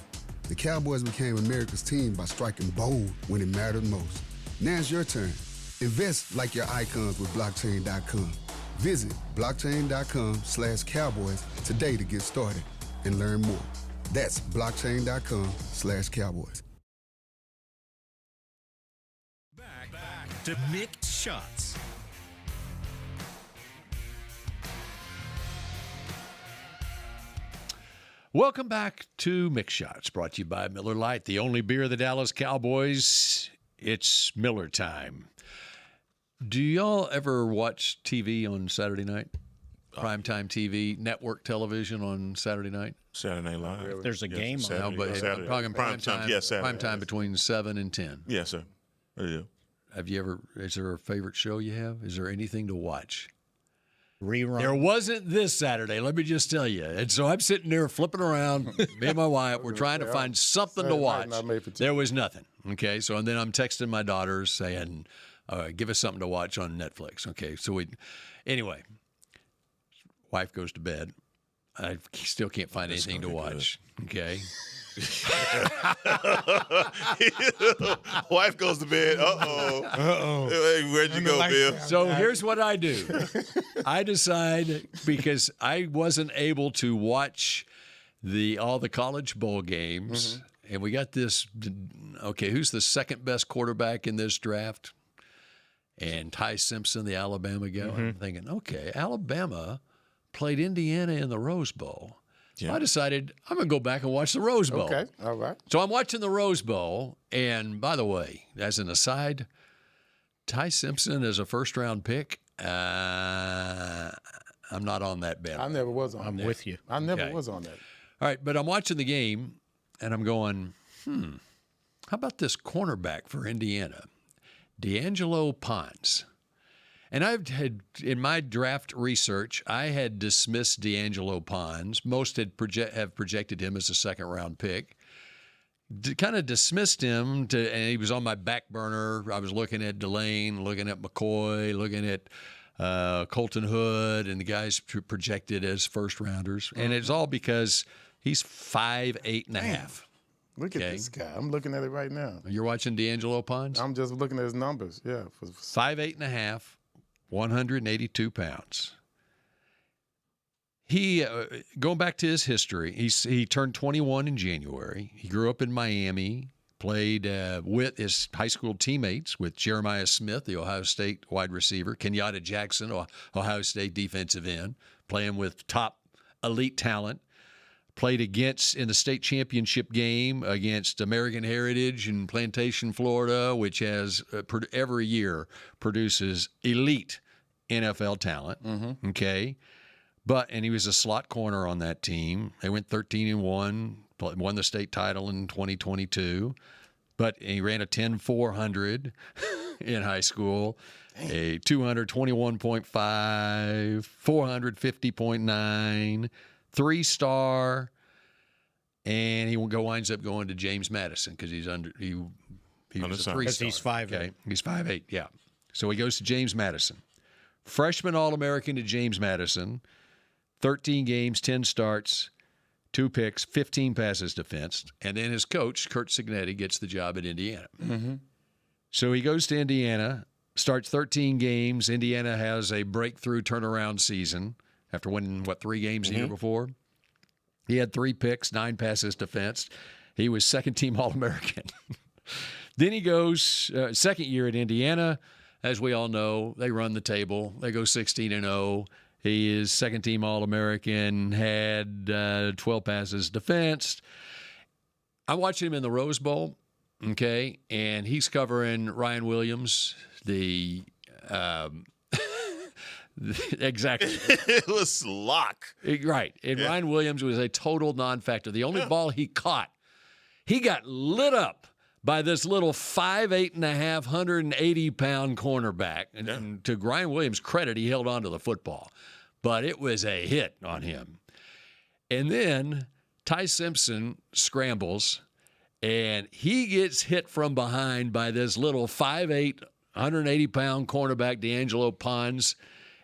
The Cowboys became America's team by striking bold when it mattered most. Now it's your turn. Invest like your icons with blockchain.com. Visit blockchain.com/Cowboys today to get started and learn more. That's blockchain.com/Cowboys. Back to Mick Shots. Welcome back to Mick Shots, brought to you by Miller Lite, the only beer of the Dallas Cowboys. It's Miller time. Do y'all ever watch TV on Saturday night? Primetime TV, network television on Saturday night? Saturday Night Live. If there's a game on. No, but I'm talking prime time. Yes, Saturday. Prime time between 7 and 10. Yes, sir. Yeah. Have you ever? Is there a favorite show you have? Is there anything to watch? Rerun. There wasn't this Saturday, let me just tell you. And so I'm sitting there flipping around. Me and my wife, we're trying to find something to watch. There was nothing. Okay, so and then I'm texting my daughters saying, give us something to watch on Netflix. Okay, so anyway, wife goes to bed. I still can't find anything to watch. Okay. Wife goes to bed. Uh-oh. Hey, where'd you go, Bill? So here's what I do. I decide, because I wasn't able to watch all the college bowl games, and we got this, okay, who's the second best quarterback in this draft? And Ty Simpson, the Alabama guy. I'm thinking, okay, Alabama played Indiana in the Rose Bowl. Yeah. I decided I'm going to go back and watch the Rose Bowl. Okay, all right. So I'm watching the Rose Bowl, and by the way, as an aside, Ty Simpson is a first-round pick. I'm not on that band. I never was on that. I'm with you. I never was on that. All right, but I'm watching the game, and I'm going, how about this cornerback for Indiana, D'Angelo Pons? And I've had, in my draft research, I had dismissed D'Angelo Pons. Most have projected him as a second-round pick. Kind of dismissed him, and he was on my back burner. I was looking at Delane, looking at McCoy, looking at Colton Hood, and the guys projected as first-rounders. And it's all because he's 5'8.5". Look at this guy. I'm looking at it right now. You're watching D'Angelo Pons? I'm just looking at his numbers, yeah. 5'8.5". 182 pounds. He, going back to his history, he turned 21 in January. He grew up in Miami, played with his high school teammates, with Jeremiah Smith, the Ohio State wide receiver, Kenyatta Jackson, Ohio State defensive end, playing with top elite talent. Played in the state championship game against American Heritage in Plantation, Florida, which has every year produces elite NFL talent. Okay. And he was a slot corner on that team. They went 13-1, won the state title in 2022. But he ran a 10-400 in high school, a 221.5, 450.9, 3-star, and he winds up going to James Madison because he was a 3-star. Because he's 5'8". Okay? He's 5'8", yeah. So he goes to James Madison. Freshman All-American to James Madison, 13 games, 10 starts, 2 picks, 15 passes defensed, and then his coach, Curt Cignetti, gets the job at Indiana. So he goes to Indiana, starts 13 games. Indiana has a breakthrough turnaround season after winning, 3 games the year before? He had 3 picks, 9 passes defensed. He was second-team All-American. Then he goes second year at Indiana. As we all know, they run the table. They go 16-0. He is second-team All-American, had 12 passes defensed. I'm watching him in the Rose Bowl, okay, and he's covering Ryan Williams, the exactly. It was lock. Right. And yeah. Ryan Williams was a total non-factor. The only ball he caught, he got lit up by this little 5'8.5", 180-pound cornerback. And to Ryan Williams' credit, he held on to the football. But it was a hit on him. And then Ty Simpson scrambles, and he gets hit from behind by this little 5'8", 180-pound cornerback, D'Angelo Pons,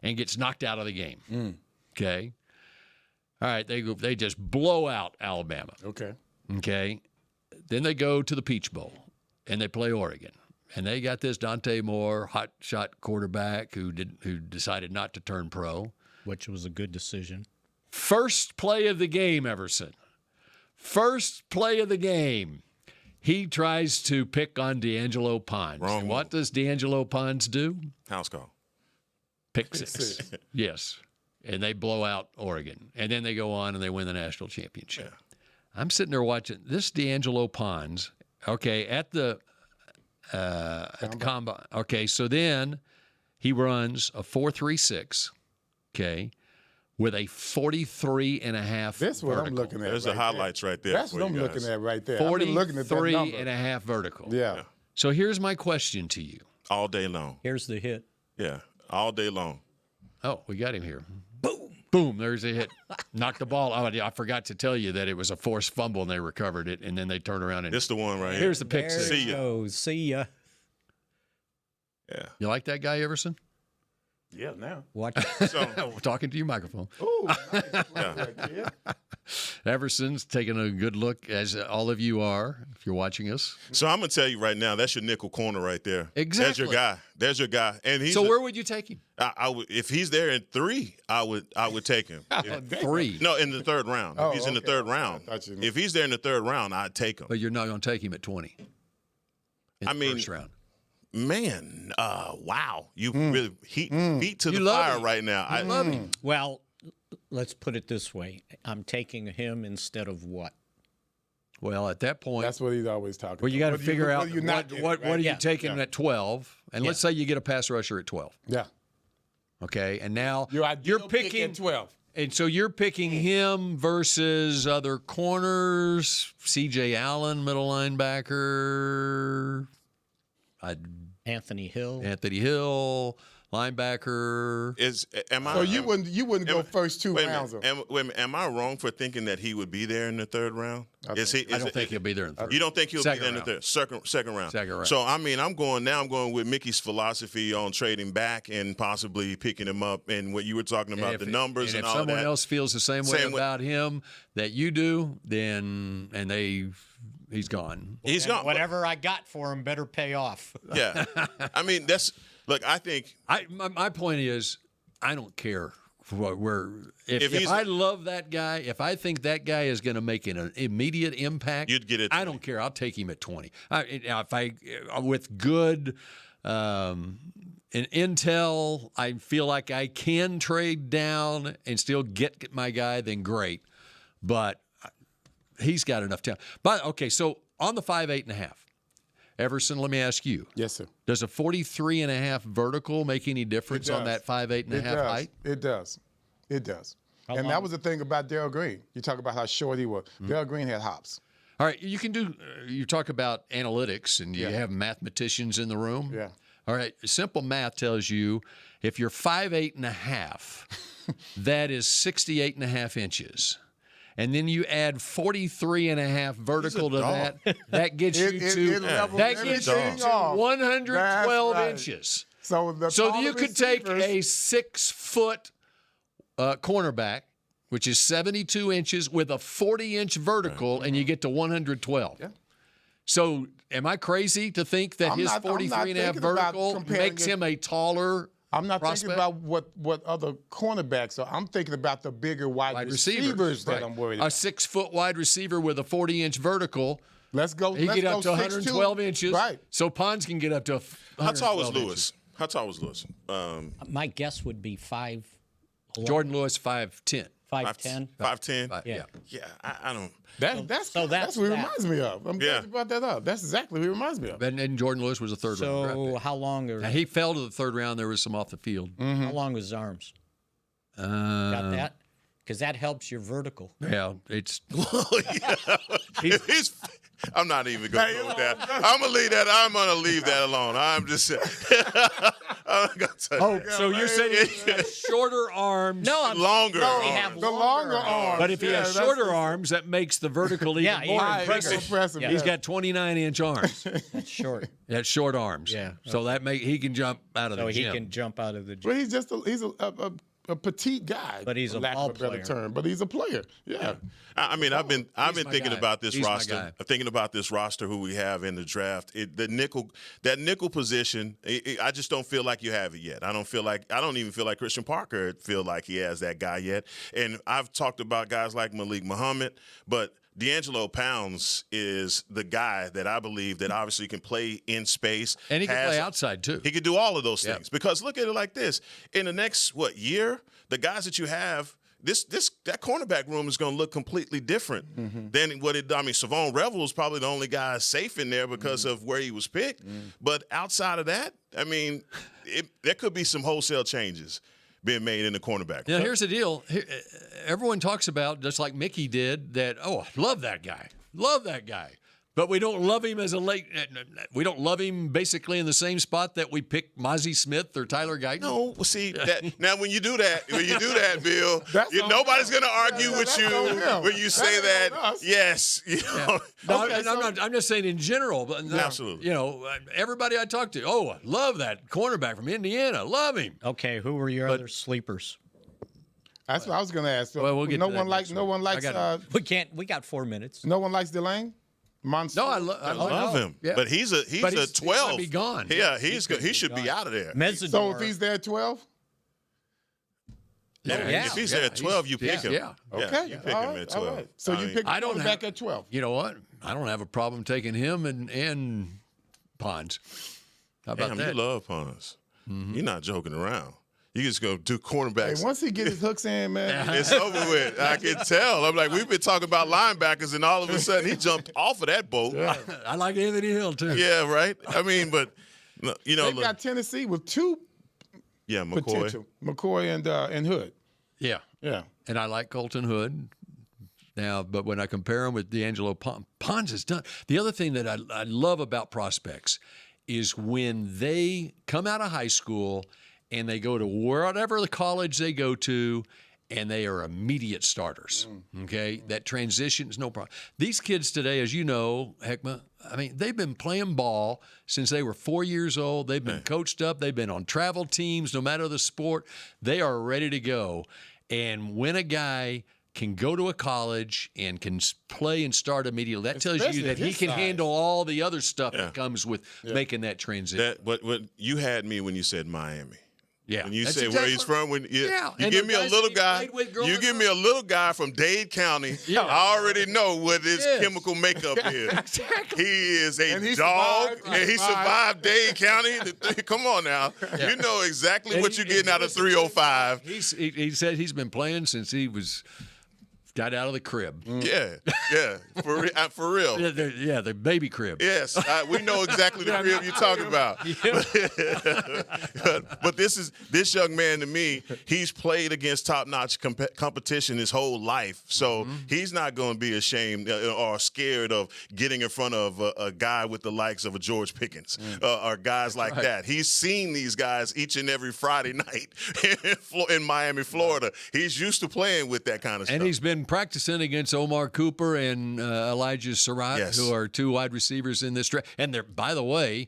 and gets knocked out of the game. Okay? All right, they just blow out Alabama. Okay? Then they go to the Peach Bowl, and they play Oregon. And they got this Dante Moore, hotshot quarterback who decided not to turn pro. Which was a good decision. First play of the game, Everson. First play of the game. He tries to pick on D'Angelo Pons. Wrong. And what does D'Angelo Pons do? House call. Pick six. Yes. And they blow out Oregon. And then they go on and they win the national championship. Yeah. I'm sitting there watching this D'Angelo Pons, okay, at the combine. Okay, so then he runs a 4.36, okay, with a 43.5. That's what I'm looking at. There's the highlights right there. That's what I'm looking at right there. 43.5 vertical. Yeah. So here's my question to you. All day long. Here's the hit. Yeah, all day long. Oh, we got him here. Boom, there's a hit. Knocked the ball. Oh, I forgot to tell you that it was a forced fumble, and they recovered it, and then they turned around. And this the one right here. Here's the pick six. See ya. See ya. Yeah. You like that guy, Everson? Yeah, now. Watch. We're talking to your microphone. Oh, Everson's taking a good look, as all of you are, if you're watching us. So I'm going to tell you right now, that's your nickel corner right there. Exactly. That's your guy. There's your guy. And he's where would you take him? I would, if he's there in 3, I would take him. 3? No, in the third round. If he's in the third round. If he's there in the third round, I'd take him. But you're not going to take him at 20. First round. Man, wow. You really feet to the fire right now. I love him. Well, let's put it this way. I'm taking him instead of what? Well, at that point. That's what he's always talking about. Well, you got to figure out what are you Yeah. taking at 12? And let's say you get a pass rusher at 12. Yeah. Okay, and now you're picking at 12. And so you're picking him versus other corners, C.J. Allen, middle linebacker. Anthony Hill, So linebacker. you wouldn't go first 2 rounds. Am I wrong for thinking that he would be there in the third round? I don't think he'll be there in the third. You don't think he'll be there in the third? Second round. So I'm going with Mickey's philosophy on trading back and possibly picking him up, and what you were talking about, the numbers and all that. If someone else feels the same way about him that you do, then he's gone. He's gone. Whatever I got for him better pay off. Yeah. I mean, I think. My point is, I don't care if I love that guy, if I think that guy is going to make an immediate impact, you'd get it. I don't care. I'll take him at 20. With good intel, I feel like I can trade down and still get my guy, then great. But he's got enough talent. But okay, so on the 5'8.5, Everson, let me ask you. Yes, sir. Does a 43.5 vertical make any difference on that 5'8.5 height? It does. And that was the thing about Darrell Green. You talk about how short he was. Darrell Green had hops. All right, you talk about analytics, and you have mathematicians in the room. Yeah. All right, simple math tells you if you're 5'8.5, that is 68.5 inches. And then you add 43.5 vertical to that. That gets you to 112 inches. So you could take a 6-foot cornerback, which is 72 inches, with a 40-inch vertical, and you get to 112. Yeah. So am I crazy to think that his 43.5 vertical makes him a taller I'm not prospect? thinking about what other cornerbacks are. I'm thinking about the bigger wide receivers that I'm worried about. A 6-foot wide receiver with a 40-inch vertical. Let's go. He get up to 112 inches. Right. So Pons can get up to 112 How tall was inches. Lewis? How tall was Lewis? My guess would be 5'11". Jordan Lewis 5'10". 5'10". 5'10". Yeah. Yeah. I don't. That's what he reminds me of. I'm glad you brought that up. That's exactly what he reminds me of. And Jordan Lewis was a third round draft pick. So how long are He fell to the third round. There was some off the field. How long was his arms? Got that? Because that helps your vertical. Yeah, it's. I'm not even going to go with that. I'm going to leave that. I'm going to leave that alone. I'm just. So you're saying he has shorter arms? No, longer. No, arms. The longer arms. But if he has shorter arms, that makes the vertical even more impressive. Yeah. He's got 29-inch arms. That's short. That's short arms. Yeah. So he can jump out of the gym. So he can jump out of the gym. Well, he's a petite guy. But he's a ball player. Better term. But he's a player. Yeah. I mean, I've been thinking about this roster. Thinking about this roster, who we have in the draft. That nickel position. I just don't feel like you have it yet. I don't even feel like Christian Parker feel like he has that guy yet. And I've talked about guys like Malik Muhammad, but D'Angelo Pounds is the guy that I believe that obviously can play in space. And he can play outside, too. He can do all of those things. Because look at it like this. In the next, year, the guys that you have, that cornerback room is going to look completely different than what it – I mean, Savon Revel is probably the only guy safe in there because of where he was picked. But outside of that, I mean, there could be some wholesale changes being made in the cornerback. Now, here's the deal. Everyone talks about, just like Mickey did, that, love that guy. Love that guy. But we don't love him we don't love him basically in the same spot that we pick Mozzie Smith or Tyler Guyton. No, well, see, now when you do that, Bill, nobody's going to argue with you when you say that. Yes. I'm just saying in general. But absolutely. Everybody I talk to, love that cornerback from Indiana. Love him. Okay, who were your other sleepers? That's what I was going to ask. Well, we'll get no to that one likes. No one likes. We got 4 minutes. No one likes Delane. Monster. No, I love him, but he's a 12. He might be gone. Yeah, he should be out of there. Mezzador. So if he's there at 12, if he's there at 12, you pick him. Yeah. Okay, you pick him at 12. Right. So you pick him back at 12. You know what? I don't have a problem taking him and Pons. How about that? You love Pons. You're not joking around. You just go do cornerbacks. Hey, once he gets his hooks in, man, it's over with. I can tell. I'm like, we've been talking about linebackers, and all of a sudden he jumped off of that boat. Yeah. I like Anthony Hill too. Yeah, right. I mean, but they've got Tennessee with two. Yeah, potential McCoy and Hood. Yeah. And I like Colton Hood. Now, but when I compare him with D'Angelo Pons is done. The other thing that I love about prospects is when they come out of high school and they go to whatever the college they go to, and they are immediate starters, okay? That transition is no problem. These kids today, as you know, Heckma, I mean, they've been playing ball since they were 4 years old. They've been coached up. They've been on travel teams, no matter the sport. They are ready to go. And when a guy can go to a college and can play and start immediately, that tells you that he can handle all the other stuff that comes with making that transition. But you had me when you said Miami. Yeah, when you say where he's from, you give me a little guy. You give me a little guy from Dade County. Yeah. I already know what his chemical makeup is. Exactly. He is a dog, and he survived Dade County. Come on now, you know exactly what you're getting out of 305. He said he's been playing since he got out of the crib. Yeah, for real. The baby crib. Yes, we know exactly the crib you're talking about. But this young man, to me, he's played against top-notch competition his whole life, so he's not going to be ashamed or scared of getting in front of a guy with the likes of a George Pickens or guys like that. He's seen these guys each and every Friday night in Miami, Florida. He's used to playing with that kind of stuff. And he's been practicing against Omar Cooper and Elijah Surratt, who are two wide receivers in this draft. And they're, by the way,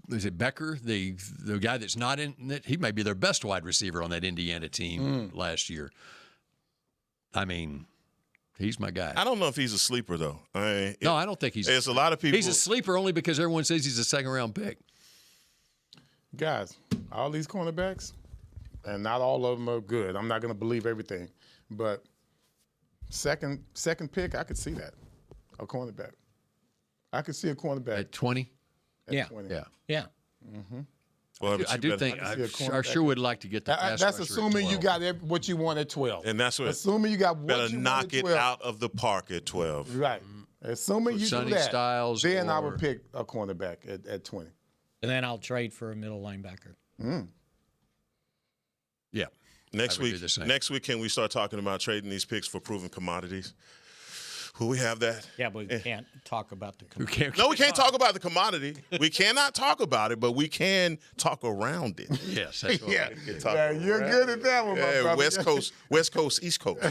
is it Becker, the guy that's not in it? He may be their best wide receiver on that Indiana team last year. I mean, he's my guy. I don't know if he's a sleeper, though. No, I don't think he's. It's a lot of people. He's a sleeper only because everyone says he's a second-round pick. Guys, all these cornerbacks, and not all of them are good. I'm not going to believe everything, but second pick, I could see that. A cornerback. I could see a cornerback. At 20? At 20. Yeah. Mm-hmm. Well, I do think I sure would like to get the pass That's rusher assuming at 12. you got what you want at 12. And that's what. Assuming you got what better you knock want at it 12. out of the park at 12. Right. Assuming you Sonny do that, Styles then I would pick a cornerback at 20. And then I'll trade for a middle linebacker. Yeah. Next week, can we start talking about trading these picks for proven commodities? Who we have that? Yeah, but we can't talk about the commodity. We can't talk about the commodity. We cannot talk about it, but we can talk around it. Yes, that's what we can talk Yeah, you're good at that one, my brother. West Coast, East Coast.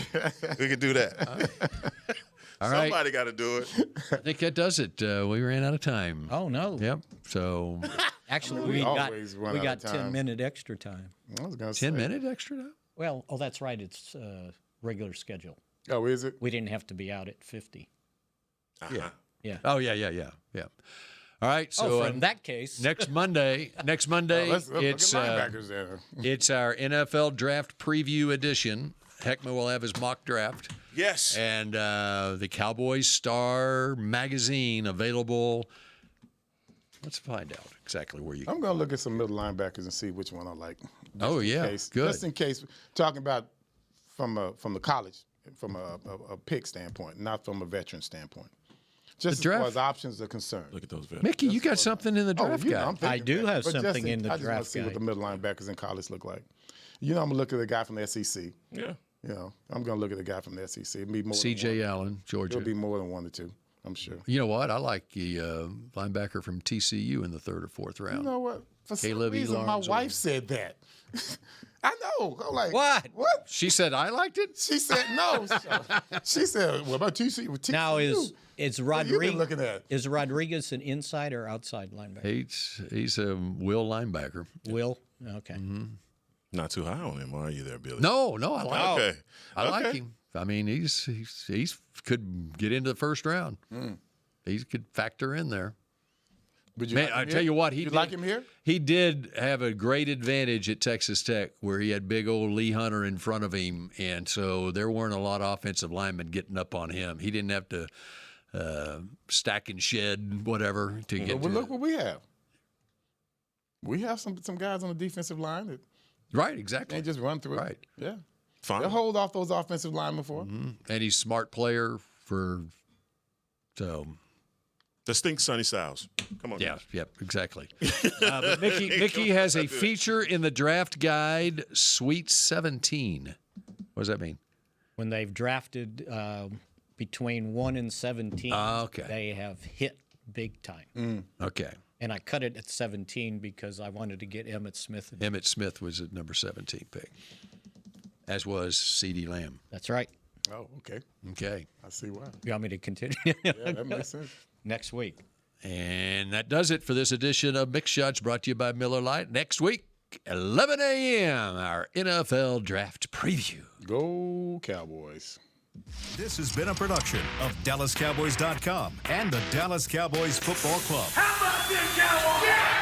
We can do that. All right. Somebody got to do it. I think that does it. We ran out of time. Oh, no. Yep. So actually, we got 10-minute extra time. I was gonna say 10-minute extra time? Well, that's right. It's regular schedule. Oh, is it? We didn't have to be out at 50. Yeah. Yeah. Oh, yeah. All right. So in that case, next Monday, let's it's linebackers there. it's our NFL draft preview edition. Heckman will have his mock draft. Yes. And the Cowboys Star magazine available. Let's find out exactly where you. I'm going to look at some middle linebackers and see which one I like. Oh yeah, good. Just in case, talking about from the college, from a pick standpoint, not from a veteran standpoint. Just as far as options are concerned. Look at those veterans. Mickey, you got something in the draft guide. I do have something in the I just want draft to see guide. what the middle linebackers in college look like. I'm going to look at the guy from the SEC. Yeah. I'm going to look at the guy from the SEC. It'll be more C.J. Allen, Georgia. It'll be more than 1 or 2, I'm sure. You know what? I like the linebacker from TCU in the 3rd or 4th round. You know what? For some Caleb reason, my wife said that. I know. I'm like, what? She said I liked it? She said no. She said, what about TCU? Now is What you been looking at? Is Rodriguez an inside or outside linebacker? He's a will linebacker. Will? Okay. Mm-hmm. Not too high on him, are you there, Billy? No, I like him. Okay. I like him. I mean, he's could get into the first round. He could factor in there. But I tell you what, you like him here? He did have a great advantage at Texas Tech, where he had big old Lee Hunter in front of him, and so there weren't a lot of offensive linemen getting up on him. He didn't have to stack and shed whatever to get. But look what we have. We have some guys on the defensive line that. Right, exactly. They just run through it. Right. Yeah. Fine. They'll hold off those offensive linemen for it. Mm-hmm. And he's a smart player so. Distinct Sonny Styles. Come on. Yeah, yep, exactly. But Mickey has a feature in the draft guide, Sweet 17. What does that mean? When they've drafted between 1 and 17, they have hit big time. Okay. And I cut it at 17 because I wanted to get Emmitt Smith. Emmitt Smith was at number 17 pick, as was CeeDee Lamb. That's right. Oh, okay. Okay. I see why. You want me to continue? Yeah, that makes sense. Next week. And that does it for this edition of Mix Shots, brought to you by Miller Lite. Next week, 11 a.m., our NFL Draft Preview. Go Cowboys. This has been a production of DallasCowboys.com and the Dallas Cowboys Football Club. How about this, Cowboys? Yeah!